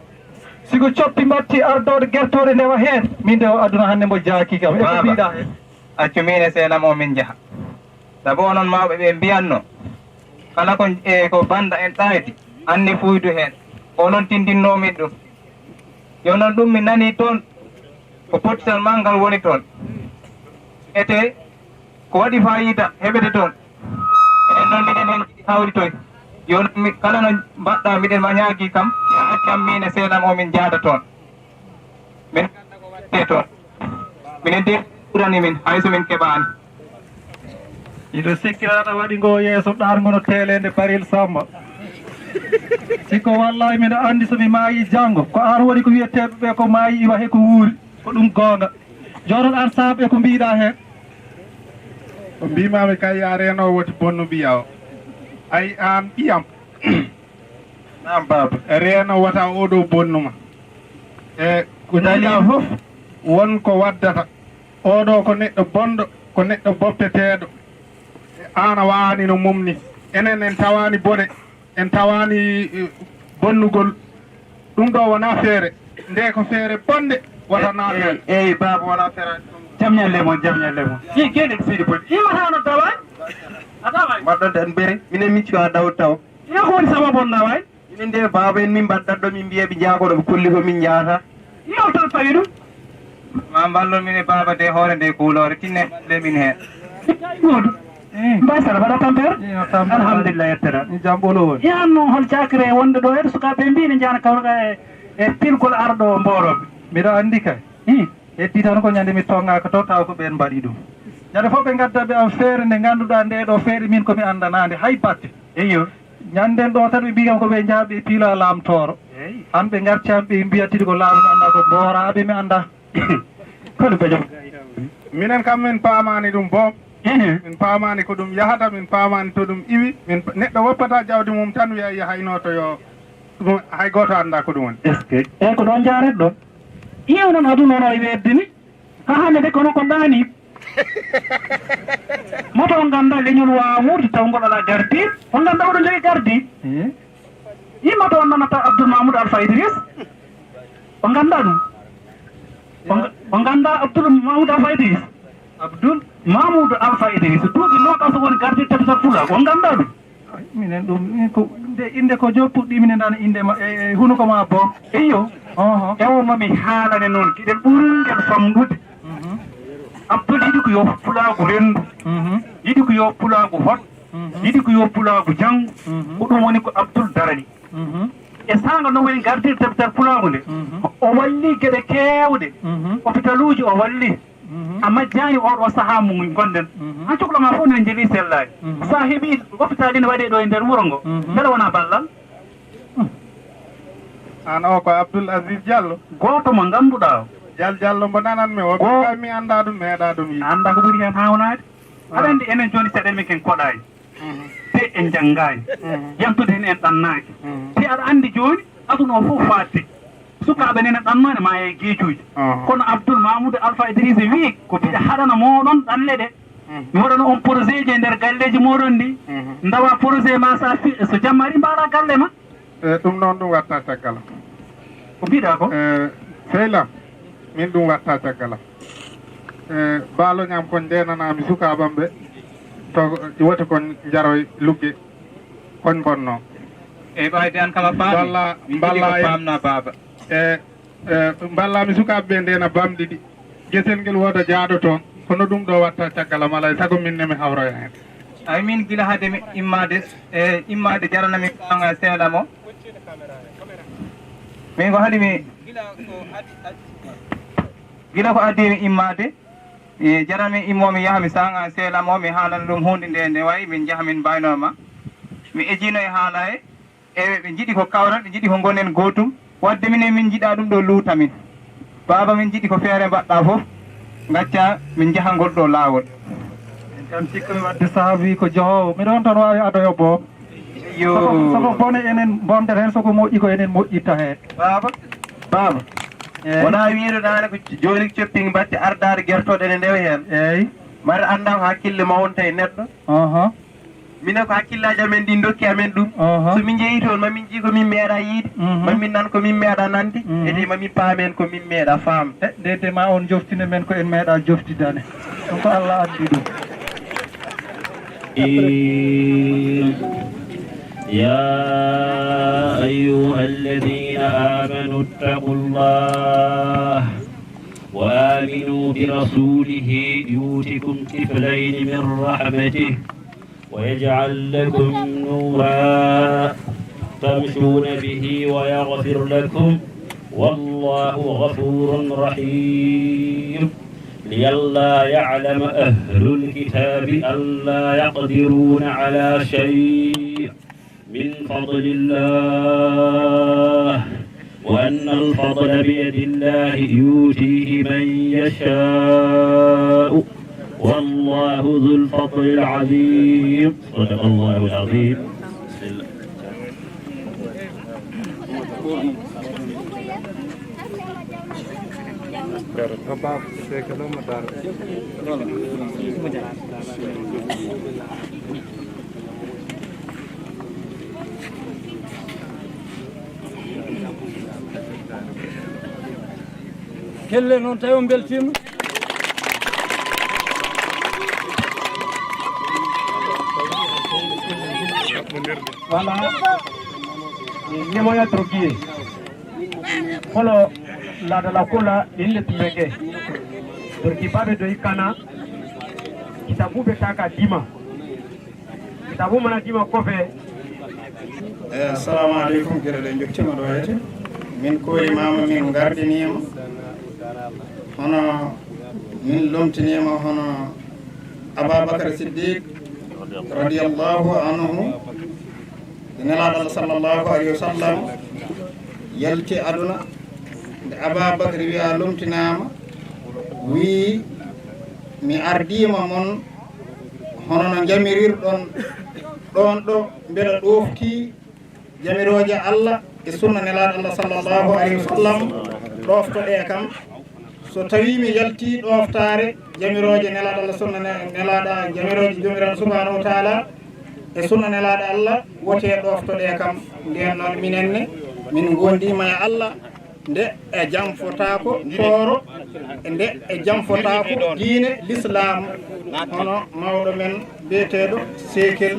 siko coppi mbatti ardode gertoɗe ndewa heen min de o aduna hannde mbo jaaki kam eko mbiɗa heen accu min e seenam o min jaha sabu onon mawɓe ɓe mbiyanno kala ko banda en ɗaydi anni fuydu heen onon tindinnomin ɗum yo noon ɗum mi nani toon ko potital malngal woni toon ete ko waɗi fayida heɓete toon enen noon miɗen hen jiɗi hawritoy yo kala no mbaɗɗa miɗen ma ñaagui kam accam min e seenam o min jaada toon min ganda ko waɗete toon minen de ɓurani min hayso min keɓani iɗo sikkiraɗa waɗi ngo yeeso ɗargono telede Baril Samba sikko wallahi miɗo andi somi maayi janggo ko an waɗi ko wiyeteɓe ɓe ko maayi iwa he ko wuuri ko ɗum gonga jonon an saabe ko mbiɗa hen ko mbimami kay ya reno woti bonno mbiya o ay an ɓiyam nam baba reno wata oɗo bonnuma e ko jiiɗa fof wonko waddata oɗo ko neɗɗo bonɗo ko neɗɗo boppeteɗo an a wawani no mumni enen en tawani bone en tawani bonnugol ɗum ɗo wona feere nde ko feere bonde wata naten eyyi baba wona feere jamñalle moon i gueɗe siidi boni iwatano daway a daway mbaɗɗon tan beere minen micci a daw taw iyo ko woni sababu on daway minen de baba en min mbaɗɗat ɗo min mbiyaɓe jaagoɗo ɓe kolli ko min jahata iyo tan fawi ɗum ma mballon min e baba de hoore nde kuulore tinne ɓalle min hen goɗo mbay sara mbaɗa tampere alhamdulillah yettera jam ɓolo woni yanno hol cakire wonde ɗo heɗo sukaɓe mbi ne jahana kawruka e pilgol arɗo mboroɓe mbiɗa andi kay heddi tan ko ñande mi tongaka to taw ko ɓen mbaɗi ɗum ñande fof ɓe gaddaɓe am feere nde ganduɗa nde ɗo feere min komi andanade hay batte eyo ñanden ɗo tan ɓe mbi kam ko ɓe jaaɓe piila laamtoro han ɓe garcam ɓe mbiyattiɗi ko laamu mi anda ko booraɓe mi anda kono ɓe jom minen kam min paamani ɗum boom min paamani ko ɗum yahata min paamani to ɗum iwi min neɗɗo woppata jawdi mum tan wiya hayno to yo ɗum hay goto anda ko ɗum woni est ce que eyyi ko ɗon jaret ɗon iyo noon aduna ono e weddini ha hande de kono ko ɗani moto on ganda leñol wawa wuurde taw goɗoɗa gardi on ganda oɗo jogui gardi i moto on nanata Abdoul Mamoudou Alpha Idriss o ganda ɗum o ganda Abdoul Mamoudou Alpha Idriss Abdoul Mamoudou Alpha Idriss duuɓi nogas woni gardi tefsat fula o ganda ɗum minen ɗum ko inde ko joppuɗɗi minen dano indema e hunuko ma boom eyo ƴewnomi haalane noon kiɗen ɓurngel famɗude Abdoul yiɗi ko yo pulagu rendu yiɗi ko yo pulagu hot yiɗi ko yo pulagu janggo ko ɗum woni ko Abdoul darani e sanga no woni gardir tebitar pulagu nde o walli gueɗe kewɗe hôpital uji o walli a majjani oɗo saaha mu gonɗen ha cukloma fof nden jeeɗi sellaji sa heeɓi hôpital ine waɗe ɗo e nder wuuro ngo beele wona ballal an o ko Abdoul Aziz Diallo goto mo ganduɗa o Diallo mbo nananmi o ka mi anda ɗum meeɗa ɗum yi anda ko ɓuuri hen hawnade aɗa andi enen joni seɗen min ken koɗani te en janggani yantude hen en ɗannaki te aɗa andi joni aduna o fof fadde sukaɓe nene ɗannone ma e gueejuji kono Abdoul Mamoudou Alpha Idriss wi ko mbiɗa haɗana moɗon ɗanle ɗe mi waɗano on projet ji e nder galleji moɗon ndi dawa projet ma sa so jamma ari mbaɗa galle ma ɗum noon ɗum watta caggal ko mbiɗa ko sehlam min ɗum watta caggalam baaloñam kon ndenanami sukaɓam ɓe to woti kon jaroy lugge kon bonno e ɓayde an kala balla baba e ballami sukaɓe ɓe ndena bamɗi ɗi guesel ngel wooda jaaɗo toon kono ɗum ɗo watta caggalam alay saago min nemi hawroya hen ay min gila haade mi immade jaranami ɓanga seeɗam o min ko haɗimi gila ko addimi immade jarami immomi yaha mi sanga seeɗam o mi haalana ɗum hunde nde wayi min jaaha min mbaynoma mi ejino e haala e ɓe jiiɗi ko kawran ɓe jiiɗi ko gonen gotum wadde minen min jiɗa ɗum ɗo luutamin baba min jiɗi ko feere mbaɗɗa fof gacca min jaha goɗɗo laawol kam sikka mi wadde saabi ko johowo miɗon tan wawi adoyo bo yo soko bone enen bondet hen soko moƴƴi ko enen moƴƴitta hen baba wona wiiɗoɗane ko joni copping batte ardade guertoɗe ene ndewa hen eyyi mbaɗa anda ko hakkille ma wonta e neɗɗo minen ko hakkillaji amen ɗi dokki amen ɗum so min jeeyi toon mamin jii ko min meeɗa yiide mamin nan ko min meeɗa nande ede mamin paamen ko min meeɗa faamde ndede ma on joftine men ko en meeɗa joftidane ɗum ko Allah addi ɗum يا أيها الذين آمنوا اتقوا الله وآمنوا برسوله يؤتكم كفلين من رحمته ويجعل لكم نورا تمشون به ويغفر لكم والله غفور رحيم لئلا يعلم أهل الكتاب ألا يقدرون على شيء من فضل الله وأن الفضل بيد الله يؤتيه من يشاء والله ذو الفضل العظيم صدق الله العظيم kelle noon tawi on beltima voilà ñemoya trokiye holo laadala kola in letumeke torki baɓe doyi kana kitabu ɓe taka dima kitabu mana dima kofe assalamu aleykum gueɗeɗe joktima ɗo hete min koyimama min gardinima hono min lomtinima hono Ababacar Siddiq radiyallahu anhu nelaɗo Allah sallllahu alayhi wa sallam yalti aduna nde Ababacar wiya lomtinama wi mi ardima mon hono no jamirirɗon ɗon ɗo mbeɗa ɗofti jamiroje Allah e sunna nelaɗo Allah sallllahu alayhi wa sallam ɗoftoɗe kam so tawi mi yalti ɗoftare jamiroje nelaɗo Allah sunna nelaɗa jamiroje jomiraɗo subhanahu wa taala e sunna nelaɗo Allah wote ɗoftoɗe kam nden noon minenne min gondima e Allah nde e jam fotako tooro nde e jam fotako diine l'islam hono mawɗo men biyeteɗo Sekel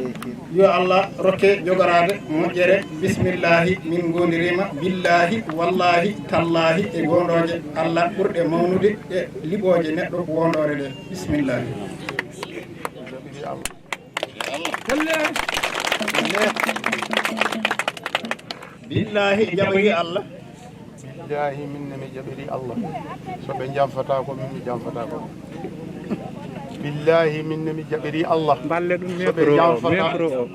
yo Allah rokke jogorade moƴƴere bismillahi min gondirima billahi wallahi tallahi e gondoje Allah ɓurɗe mawnude e liɓoje neɗɗo wondore ɗe bismillahi billahi jaɓori Allah billahi minne mi jaɓiri Allah so ɓe jamfata ko min mi jamfata ko billahi minne mi jaɓiri Allah balle ɗum micro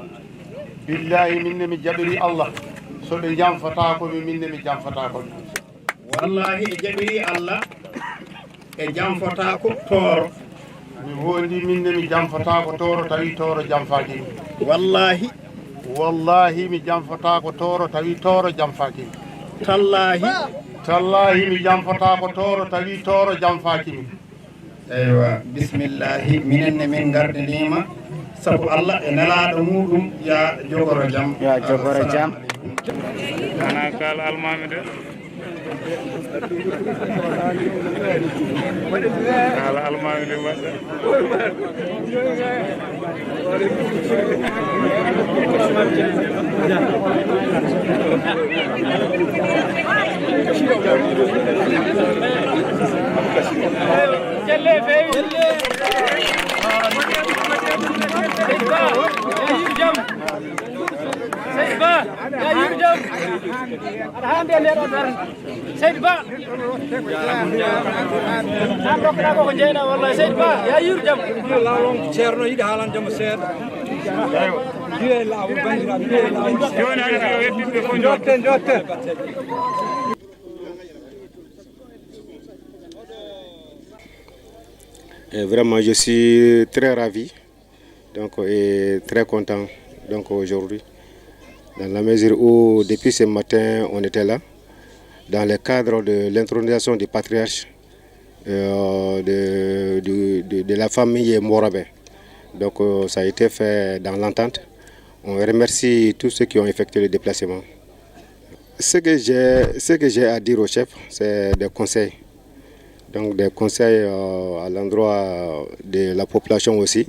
billahi minne mi jaɓiri Allah so ɓe jamfata ko minne mi jamfata ko wallahi e jaɓiri Allah e jamfata ko tooro mi wondi minne mi jamfata ko tooro tawi tooro jamfaki wallahi mi jamfata ko tooro tawi tooro jamfaki tallahi mi jamfata ko tooro tawi tooro jamfaki mi eywa bismillahi minenne min gardinima sabu Allah e nelaɗo muɗum ya jogoro jam ana kala almami de kala almami de mbaɗɗa Seydi Ba an rokkata koko jeyɗa walla Seydi Ba ya yuru jaam lawlon ceerno yiɗi haalande jaam seeɗa Et vraiment, je suis très ravi donc, et très content aujourd'hui, dans la mesure où depuis ce matin, on était là, dans le cadre de l'intronisation du patriarche de la famille Morabé. Donc ça a été fait dans l'entente. On remercie tous ceux qui ont effectué le déplacement. Ce que j'ai à dire au chef, c'est des conseils. Donc des conseils à l'endroit de la population aussi.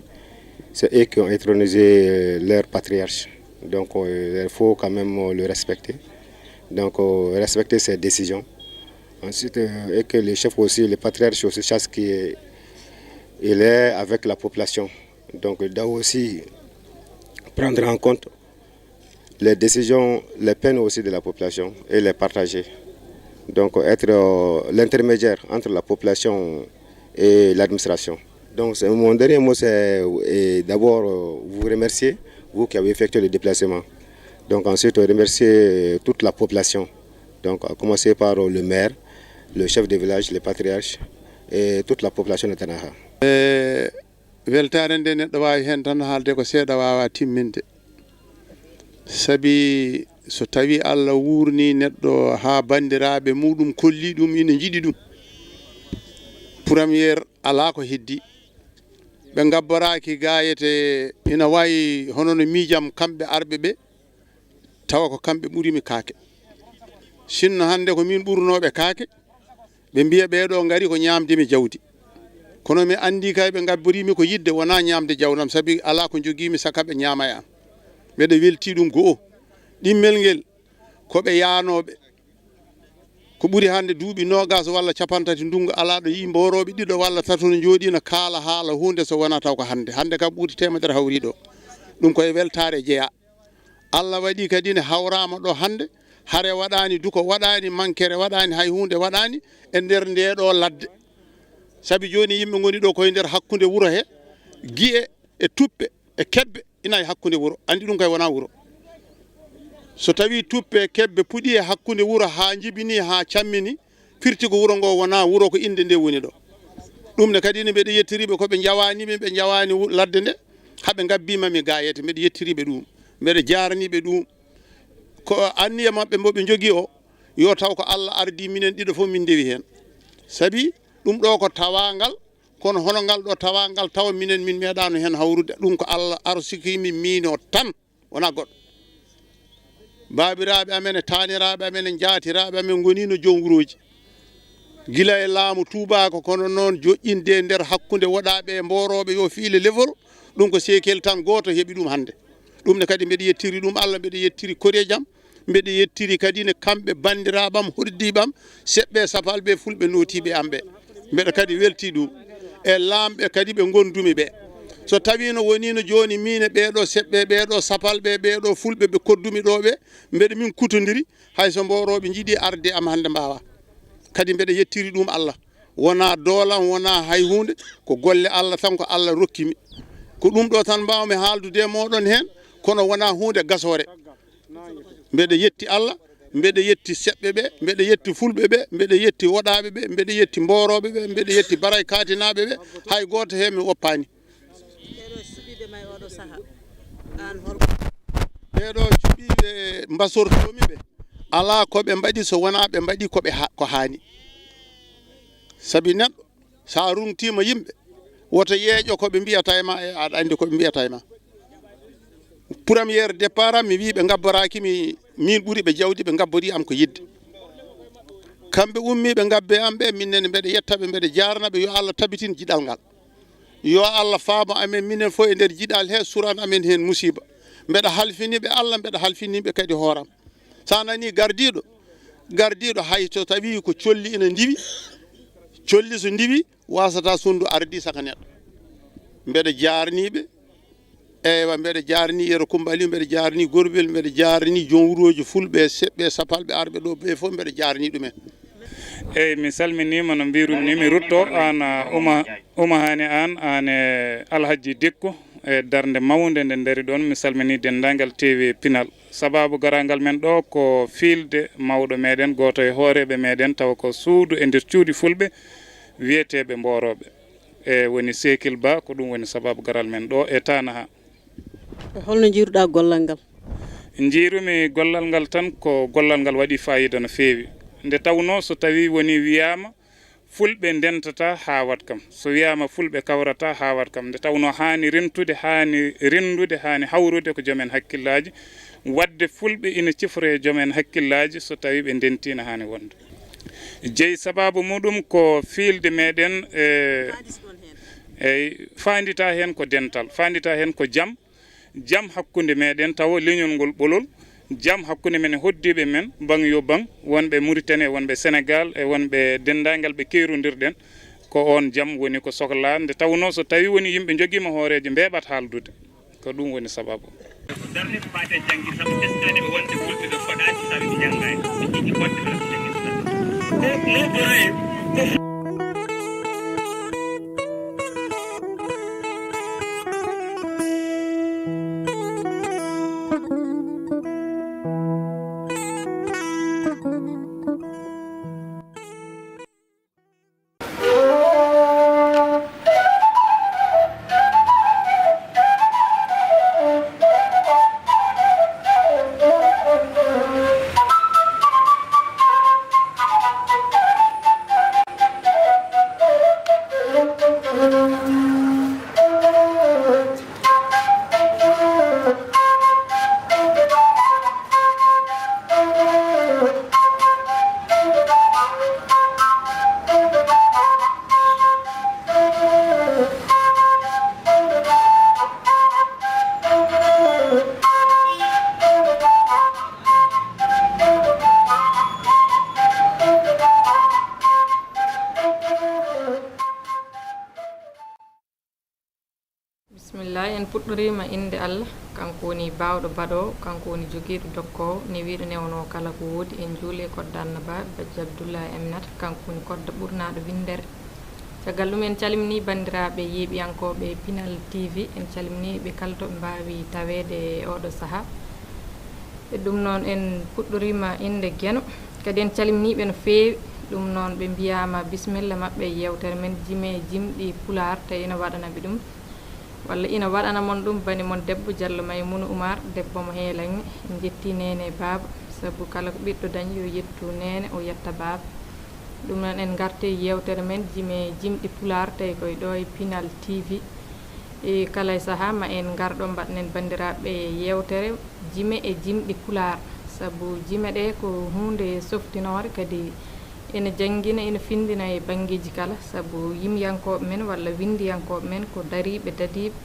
C'est eux qui ont intronisé leur patriarche. Donc il faut quand même le respecter. Donc respecter ses décisions. Ensuite, et que le chef aussi, le patriarche aussi, chasse qu'il est avec la population. Donc il doit aussi prendre en compte les décisions, les peines aussi de la population et les partager. Donc être l'intermédiaire entre la population et l'administration. Donc mon dernier mot, c'est d'abord vous remercier, vous qui avez effectué le déplacement. Donc ensuite remercier toute la population. Donc à commencer par le maire, le chef de village, le patriarche et toute la population de Tanaha. Weltare nde neɗɗo wawi hen tan haalde ko seeɗa wawa timminde sabi so tawi Allah wurni neɗɗo ha bandiraɓe muɗum kolli ɗum ina jiiɗi ɗum premiére ala ko heddi ɓe gabboraki gayete ina wawi hono no miijam kamɓe arɓe ɓe tawa ko kamɓe ɓuurimi kaake sinno hande ko min ɓurnoɓe kaake ɓe mbiya ɓeɗo gari ko ñamdemi jawdi kono mi andi kay ɓe gabborimi ko yidde wona ñamde jawdam sabi ala ko joguimi saka ɓe ñaama e am mbeɗa welti ɗum go'o ɗimmel ngel koɓe yanoɓe ko ɓuuri hande duuɓi nogas walla capantati ndungu ala ɗo yi mboroɓe ɗiɗo walla tato no jooɗi no kaala haala hunde so wona taw ko hande kam ɓuuri temedere hawri ɗo ɗum koye weltare jeeya Allah waɗi kadi ne hawrama ɗo hande hare waɗani duko waɗani mankere waɗani hay hunde waɗani e nder ndeɗo ladde sabi joni yimɓe goni ɗo koye nder hakkude wuuro he guiye e tuppe e kebbe ina e hakkude wuuro andi ɗum kay wona wuuro so tawi tuppe e kebbe puɗi e hakkude wuuro ha jibini ha cammini firti ko wuuro ngo wona wuuro ko inde nde woni ɗo ɗum ne kadi ne mbeɗa yettiriɓe koɓe jawanimi ɓe jawani ladde nde haɓe gabbimami gayete mbeɗa yettiriɓe ɗum mbeɗa jaraniɓe ɗum ko anniya mabɓe mboɓe jogui o yo taw ko Allah ardi minen ɗiɗo fof min dewi hen sabi ɗum ɗo ko tawangal kono hono ngal ɗo tawangal tawa minen min meeɗano hen hawrude ɗum ko Allah arsikimi mino tan wona goɗɗo babiraɓe amen e taniraɓe amen e jaatiraɓe amen gonino joom wuroji gila e laamu tubako kono noon joƴƴinde nder hakkude waɗaɓe e mboroɓe yo fiile levol ɗum ko sekel tan goto heeɓi ɗum hande ɗum ne kadi mbeɗa yettiri ɗum Allah mbeɗa yettiri korejiam mbeɗa yettiri kadi ne kamɓe bandiraɓam hoddiɓam seɓɓe sapalɓe fulɓe notiɓe am ɓe mbeɗa kadi welti ɗum e lamɓe kadi ɓe gondumi ɓe so tawi no wonino joni min e ɓeɗo seɓɓe ɓeɗo sapalɓe ɓeɗo fulɓe ɓe koddumi ɗo ɓe mbeɗa min kutodiri hayso mboroɓe jiiɗi arde am hande mbawa kadi mbeɗa yettiri ɗum Allah wona doolam wona hay hunde ko golle Allah tan ko Allah rokkimi ko ɗum ɗo tan mbawmi haaldude moɗon hen kono wona hunde gasore mbeɗa yetti Allah mbeɗa yetti seɓɓe ɓe mbeɗa yetti fulɓe ɓe mbeɗa yetti woɗaɓe ɓe mbeɗa yetti mboroɓe ɓe mbeɗa yetti baray katinaɓe ɓe hay goto he mi woppani ɓeɗo cuɓiɓe mbasortomi ɓe ala koɓe mbaɗi so wona ɓe mbaɗi ko hani sabi neɗɗo sa rumtima yimɓe woto yeeƴo koɓe mbiyata e ma e aɗa andi koɓe mbiyata e ma premiére départ am mi wi ɓe gabborakimi min ɓuuri ɓe jawdi ɓe gabbori am ko yidde kamɓe ummi ɓe gabbe am ɓe minnene mbeɗa yettaɓe mbeɗa jarnaɓe yo Allah tabitin jiɗal ngal yo Allah faamo amen minen fof e nder jiɗal he suran amen hen musiba mbeɗa halfiniɓe Allah mbeɗa halfiniɓe kadi hooram sa nani gardiɗo hay so tawi ko colli ina ndiwi colli so ndiwi wasata sundu ardi saka neɗɗo mbeɗa jarniɓe eywa mbeɗa jarni yero Coumba Aliou mbeɗa jarni Gorbel mbeɗa jarni joom wuroji fulɓe seɓɓe sapalɓe arɓe ɗo ɓe fof mbeɗa jarni ɗumen eyyi mi salminima no mbirumi ni mi rutto an Ouma Hani an Alhaji Dikko e darde mawnde nde ndari ɗon mi salmini dendagal TV Pinal sababu garangal men ɗo ko fiilde mawɗo meɗen goto e hooreɓe meɗen tawa ko suudu e nder cuuɗi fulɓe wiyeteɓe mboroɓe e woni Sekil Ba ko ɗum woni sababu garal men ɗo e Tana ha. Holno jiiruɗa gollal ngal? Jiirumi gollal ngal tan ko gollal ngal waɗi fayida no feewi nde tawno so tawi woni wiyama fulɓe ndentata ha wat kam so wiyama fulɓe kawrata ha wat kam nde tawno hani rentude hani rendude hani hawrude ko joomen hakkillaji wadde fulɓe ina cifre joomen hakkillaji so tawi ɓe dentina hani wonde jeeyi sababu muɗum ko fiilde meɗen e fandita hen ko dental fandita hen ko jaam hakkude meɗen tawa leñol ngol ɓolol jam hakkunde men hoddiɓe men bang yo bang wonɓe Mauritanie wonɓe Sénégal e wonɓe dendagal ɓe keerodirɗen ko on jam woni ko sohla nde tawno so tawi woni yimɓe joguima hooreje mbeɓat haaldude ko ɗum woni sababu. darde ko fate janggi sabu testade ɓe wonde fulɓe ɗo foɗaki sabi ɓe janggani ɓe jiɗi bonde ɗo jangguitaa. bismillah en puɗɗorima inde Allah kanko woni bawɗo baɗo kanko woni joguiɗo dokkowo ni wiɗo newno kala ko woodi en juule kodda annaba Badji Abdoullahi Aminata kanko woni kodda ɓurnaɗo windere caggal ɗum en calmini bandiraɓe yeeɓiyankoɓe Pinal TV en calminiɓe kala to ɓe mbawi tawede oɗo saaha e ɗum noon en puɗɗorima inde Gueno kadi en calminiɓe no feewi ɗum noon ɓe mbiyama bisimilla mabɓe yewtere men jime jimɗi Pulaar tawi ina waɗanaɓe ɗum walla ina waɗana mon ɗum bani mon debbo Diallo Maymouna Oumar debbo mo heelanmi en jetti nene baba sabu kala ko ɓiɗɗo dañi yo yettu nene o yetta baba ɗum noon en garte yewtere men jime jimɗi Pulaar tawi koye ɗo e Pinal TV e kala e saaha ma en garɗo mbaɗnen bandiraɓe yewtere jime e jimɗi Pulaar sabu jime ɗe ko hunde softinore kadi ene jangguina ene findina e banggueji kala sabu yimyankoɓe men walla windiyankoɓe men ko dariɓe dadiɓe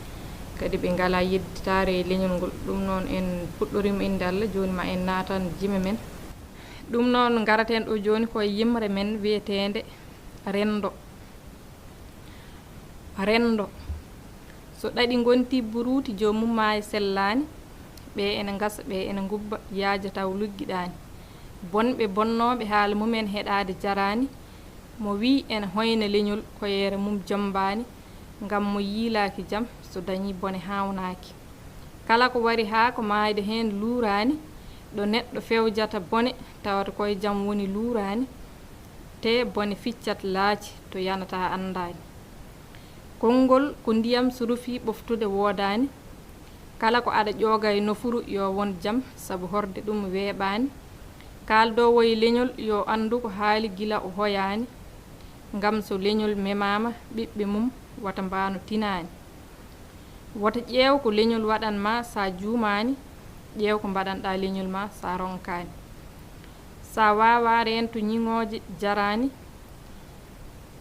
kadi ɓe ngala yedditare e leñol ngol ɗum noon en puɗɗorima inde Allah joni ma en natan jime men ɗum noon garaten ɗo joni koye yimre men wiyetede rendo rendo so ɗaɗi gonti buruti jomum ma e sellani ɓe ene gasa ɓe ene gubba yaaja taw lugguiɗani bonɓe bonnoɓe haala mumen heɗade jarani mo wi ene hoyna leñol koyere mum jombani ngam mo yiilaki jaam so dañi bone hawnaki kala ko wari ha ko mayde hen luurani ɗo neɗɗo fewjata bone tawata koye jaam woni luurani te bone ficcat laaci to yanata andani konngol ko ndiyam so rufi ɓoftude woodani kala ko aɗa ƴooga e nofuru yo won jaam sabu horde ɗum weeɓani kaldowo e leñol yo andu ko haali gila o hoyani ngam so leñol memama ɓiɓɓe mum wata mbano tinani wata ƴeew ko leñol waɗanma sa juumani ƴeew ko mbaɗanɗa leñol ma sa ronkani sa wawa rento ñiŋoje jarani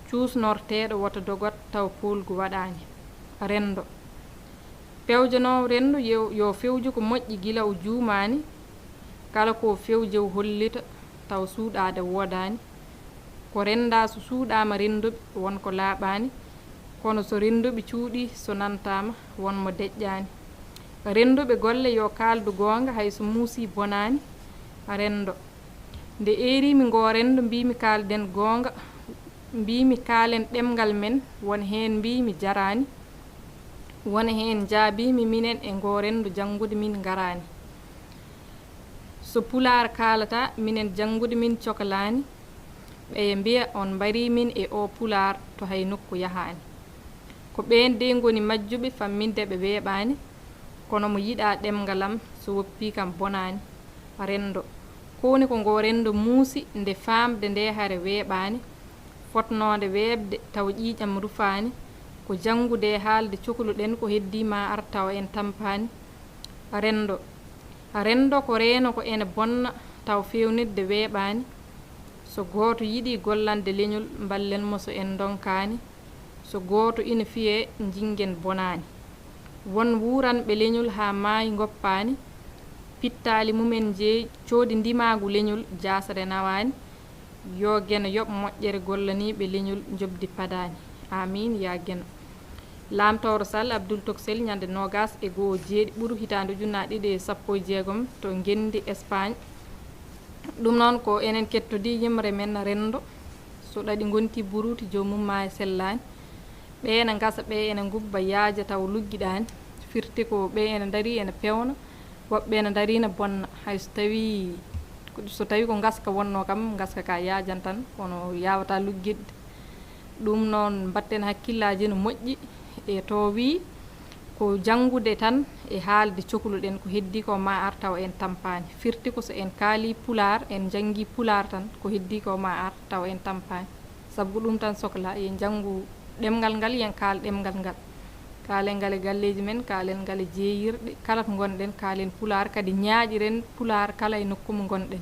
cuusnorteɗo wata dogot taw polgu waɗani rendo pewjanowo rendo yo fewju ko moƴƴi gila o juumani kala ko fewjew hollita taw suuɗade woodani ko renda so suuɗama renduɓe wonko laaɓani kono so renduɓe cuuɗi so nantama wonmo deƴƴani renduɓe golle yo kaldu gonga hayso muusi bonani rendo nde erimi ngo rendo mbimi kalden gonga mbimi kaalen ɗemgal men won hen mbimi jarani wona heen jaabimi minen e ngorendu janngude min garani so pular kalata minen janngude min cokalani ɓe mbiya on mbari min e o pular to hay nokku yahani ko ɓen de ngoni majjuɓe famminde ɓe weeɓani kono mo yiɗa ɗemgalam so woppi kam bonani rendo kowoni ko ngo rendo muusi nde famde nde hare weeɓani fotnode weebde taw ƴiiƴam rufani ko janngude haalde cohluɗen ko heddima artaw en tampani rendo ko reeno ko ene bonna taw fewnidde weeɓani so gooto yiɗi gollande leñol ballenmo so en donkani so gooto ina fiye jingen bonani won wuranɓe leñol ha maayi goppani pittali mumen jeeyi coodi ndimagu leñol jasare nawani yo gena yoɓ moƴƴere gollaniɓe leñol jobdi padani amin ya gena lamtoro sall abdoul toxel ñande nogas e goo jeeɗi ɓuuru hitande ujunnaje ɗiɗi e sappo e jeegom to gendi Espagne ɗum noon ko enen kettodi yimre men rendo so ɗaɗi gonti buruti jomum ma e sellani ɓe ene gasa ɓe ene gubba yaaja taw luggiɗani firti ko ɓe ene daari ene pewna woɓɓe ene darina bonna hay so tawi ko gaska wonno kam gaska ka yaajan tan kono yawata luggidde ɗum noon mbatten hakkillaji no moƴƴi e to wi ko janngude tan e haalde cohluɗen ko heddi ko ma ar taw en tampani firti ko so en kaali pular en jangi pular tan ko heddi ko ma ar taw en tampani sabu ɗum tan sohla yen janngu ɗemgal ngal yen kaal ɗemgal ngal kaalen ngal e galleji men kaalen ngal e jeeyirɗe kala ko gonɗen kaalen pular kadi ñaaƴiren pular kala e nokku mo gonɗen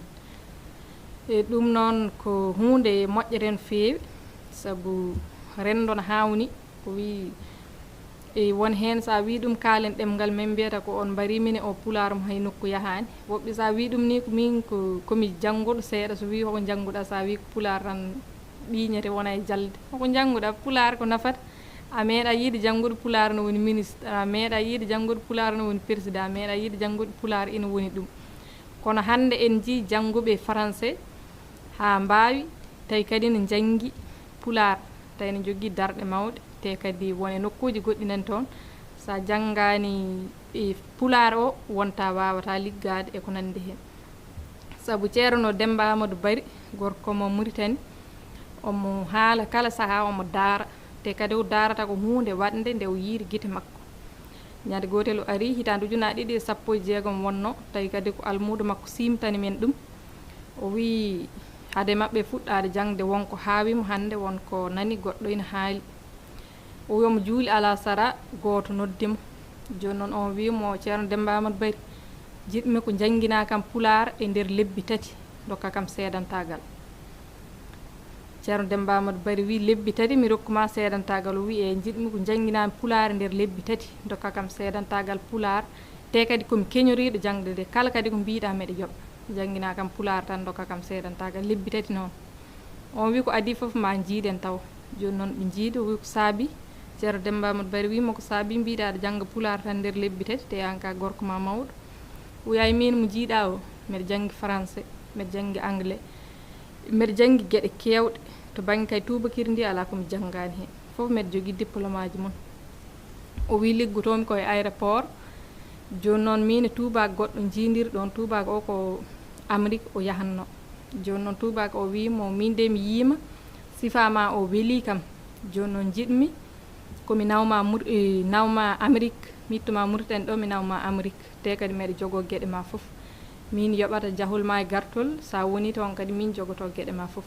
e ɗum noon ko hunde moƴƴere no feewi sabu rendo no hawni ko wi e won heen sa wi ɗum kaalen ɗemgal men mbiyata ko on mbari min e o pular mo hay nokku yahani woɓɓe sa wi ɗum ni ko min komi janngoɗo seeɗa so wi hoko jannguɗa sa wi ko pular tan ɓiñete wona e jalde hoko jannguɗa pular ko nafata a meeɗa yiide jannguɗo pular no woni ministre a meeɗa yiide jannguɗo pular no woni président a meeɗa yiide jannguɗo pular ina woni ɗum kono hannde en jii jannguɓe français ha mbawi tawi kadi ne janggi pular tawi ne jogui darɗe mawɗe te kadi wone nokkuji goɗɗi nan toon sa janngani e pular o wonta wawata liggade e ko nandi hen sabu ceerno Demba Amadou Bari gorko mo Mauritanie omo haala kala saaha omo daara te kadi o daarata ko hunde waɗde nde o yiiri guite makko ñande gotel o ari hitande ujunnaje ɗiɗi e sappo e jeegom wonno tawi kadi ko almudo makko simtani men ɗum o wi hade mabɓe fuɗɗade jangde wonko haawimo hande wonko nani goɗɗo ina haali o wiyomo juuli ala sara goto noddimo joni noon on wimo ceerno Demba Amadou Bari jiɗmi ko jangguina kam pular e nder lebbi tati dokka kam seedantagal ceerno Demba Amadou Bari wi lebbi tati mi rokkuma seedantagal o wi e jiɗmi ko jangguinami pular e nder lebbi tati dokka kam seedantagal pular te kadi komi keñoriɗo jangde de kala kadi ko mbiɗa meɗe yoɓa jangguina kam pular tan dokka kam seedantagal lebbi tati noon on wi ko adi foof ma jiiɗen taw joni noon ɓe jiidi o wi ko saabi ceerno Demba Amadou Bari wimo ko saabi mbiɗa aɗa jangga pular tan nder lebbi tati te an ka gorko ma mawɗo o wiya min mo jiiɗa o mbeɗa janggi français mbeɗa janggi anglais mbeɗa janggi gueɗe kewɗe to banggue kay tubakiri ndi ala komi janggani hen foof mbeɗa jogui diplôme aji mon o wi liggotomi koye aéroport joni noon min e tubak goɗɗo jiidir ɗon tubak o ko Amérique o yahanno joni noon tubak o wimo min de mi yiima sifama o weeli kam joni noon jiɗmi komi nawma Amérique mi ittuma Mauritanie ɗo mi nawma Amérique te kadi mbeɗa jogo gueɗe ma foof min yoɓata jahol ma e gartol sa woni toon kadi min jogoto gueɗe ma foof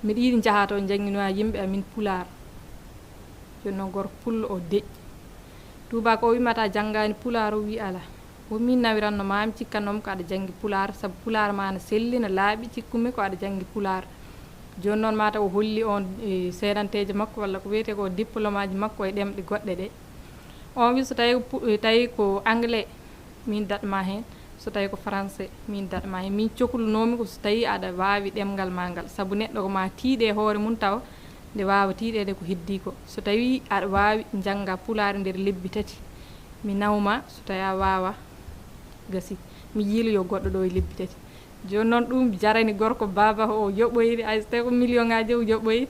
mbiɗa yiiɗi jaaha to jangguinoya yimɓe amin pular joni noon gorko pullo o deƴƴi tubak o wimata janggani pular o wi ala o min nawiranno mami cikkannomi ko aɗa janggi pular saabu pular ma ne selli ne laaɓi cikkumi ko aɗa janggi pular joni noon mataw o holli on seedanteje makko walla ko wiyete ko diplôme aji makko e ɗemɗe goɗɗe ɗe on wi so tawi ko anglais min daɗma hen so tawi ko français min daɗma hen min cohlunomi ko so tawi aɗa wawi ɗemgal ma ngal saabu neɗɗo ko ma tiiɗe hoore mum taw nde wawa tiiɗede ko heddi ko so tawi aɗa wawi jangga pular nder lebbi tati mi nawma so tawi a wawa gasi mi yiiloyo goɗɗo ɗo e lebbi tati joni noon ɗum jarani gorko baba o yoɓoyde hay so tawi ko million ngaji o yoɓoyde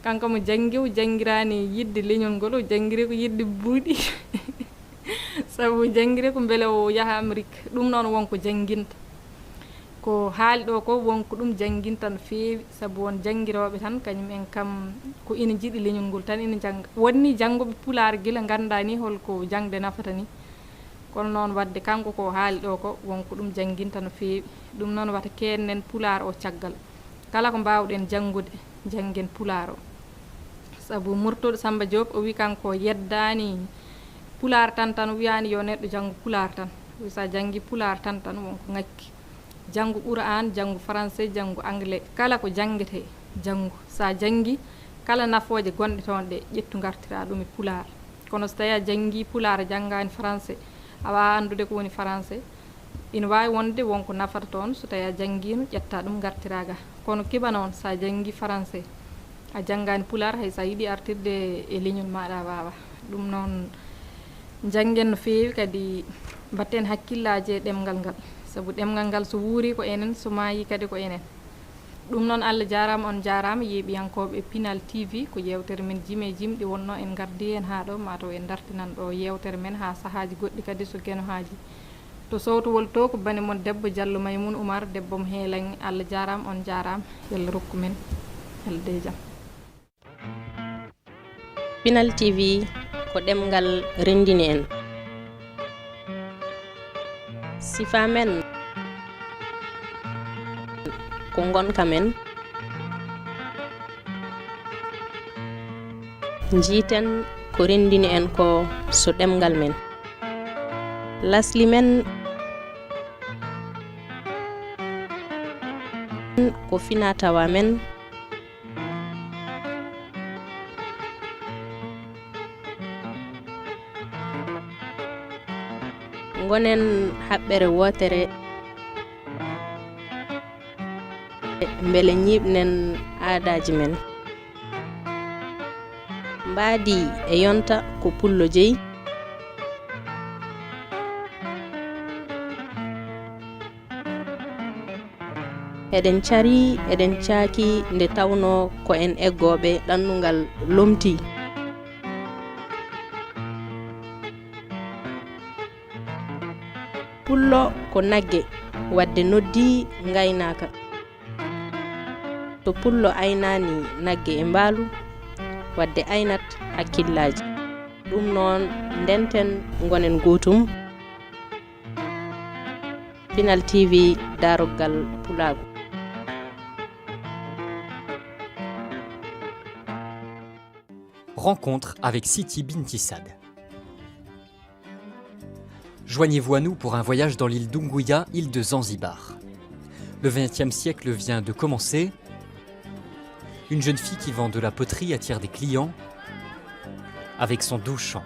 kanko mo jangi o jangirani yidde leñol ngol o jangiri ko yidde buuɗi sabu jangiri ko beele o yaha Amérique ɗum noon wonko janginta ko haali ɗo ko wonko ɗum janginta no feewi sabu won jangiroɓe tan kañum en kam ko ina jiiɗi leñol ngol tan ina janga wonni jangoɓe pulaar gila ganda ni holko jangde nafata ni kono noon wadde kanko ko haali ɗo ko wonko ɗum janginta no feewi ɗum noon wata kennen pulaar o caggal kala ko mbawɗen jangude jangen pulaar o sabu murtoɗo Samba Diop o wi kanko yeddani pulaar tan wiyani yo neɗɗo jangu pulaar tan sa jangi pulaar tan wonko ngakki jangu Qur'an jangu français jangu anglais kala ko jangete jangu sa jangi kala nafooje gonɗe toon ɗe ƴettu gartira ɗum e pulaar kono so tawi a jangi pulaar janggani français a wawa andude ko woni français ina wawi wonde wonko nafata toon so tawi a janggino ƴetta ɗum gartira ga kono kiɓa noon sa jangi français a janggani pulaar hay sa yiiɗi artirde e leñol maɗa wawa ɗum noon janggen no feewi kadi mbatten hakkillaji e ɗemgal ngal sabu ɗemgal ngal so wuuri ko enen so maayi kadi ko enen ɗum noon Allah jarama on jarama yeeɓiyankoɓe Pinal TV ko yewtere men jime jimɗi wonno en gardi hen ha ɗo mataw en dartinan ɗo yewtere men ha sahaji goɗɗi kadi so gueno haji to sowtowol to ko bani mon debbo Diallo Maymoun Oumar debbo mo heelan Allah jarama on jarama yalla rokku men helde jaam. Pinal TV ko ɗemgal rendini en sifa men ko gonka men jiiten ko rendini en ko so ɗemgal men lasli men ko finatawa men gonen haɓɓere wotere beele ñiɓnen aadaji men mbaadi e yonta ko pullo jeyi eɗen cari eɗen caaki nde tawno ko en eggoɓe ɗannungal lomti pullo ko nagge wadde noddi ngaynaka to pullo aynani nagge e mbaalu wadde aynat hakkillaji ɗum noon ndenten gonen gotum Pinal TV darogal pulago. Rencontre avec Siti Binti Saad. Joignez-vous à nous pour un voyage dans l'île d'Unguja, île de Zanzibar. Le XXe siècle vient de commencer. Une jeune fille qui vend de la poterie attire des clients avec son doux chant.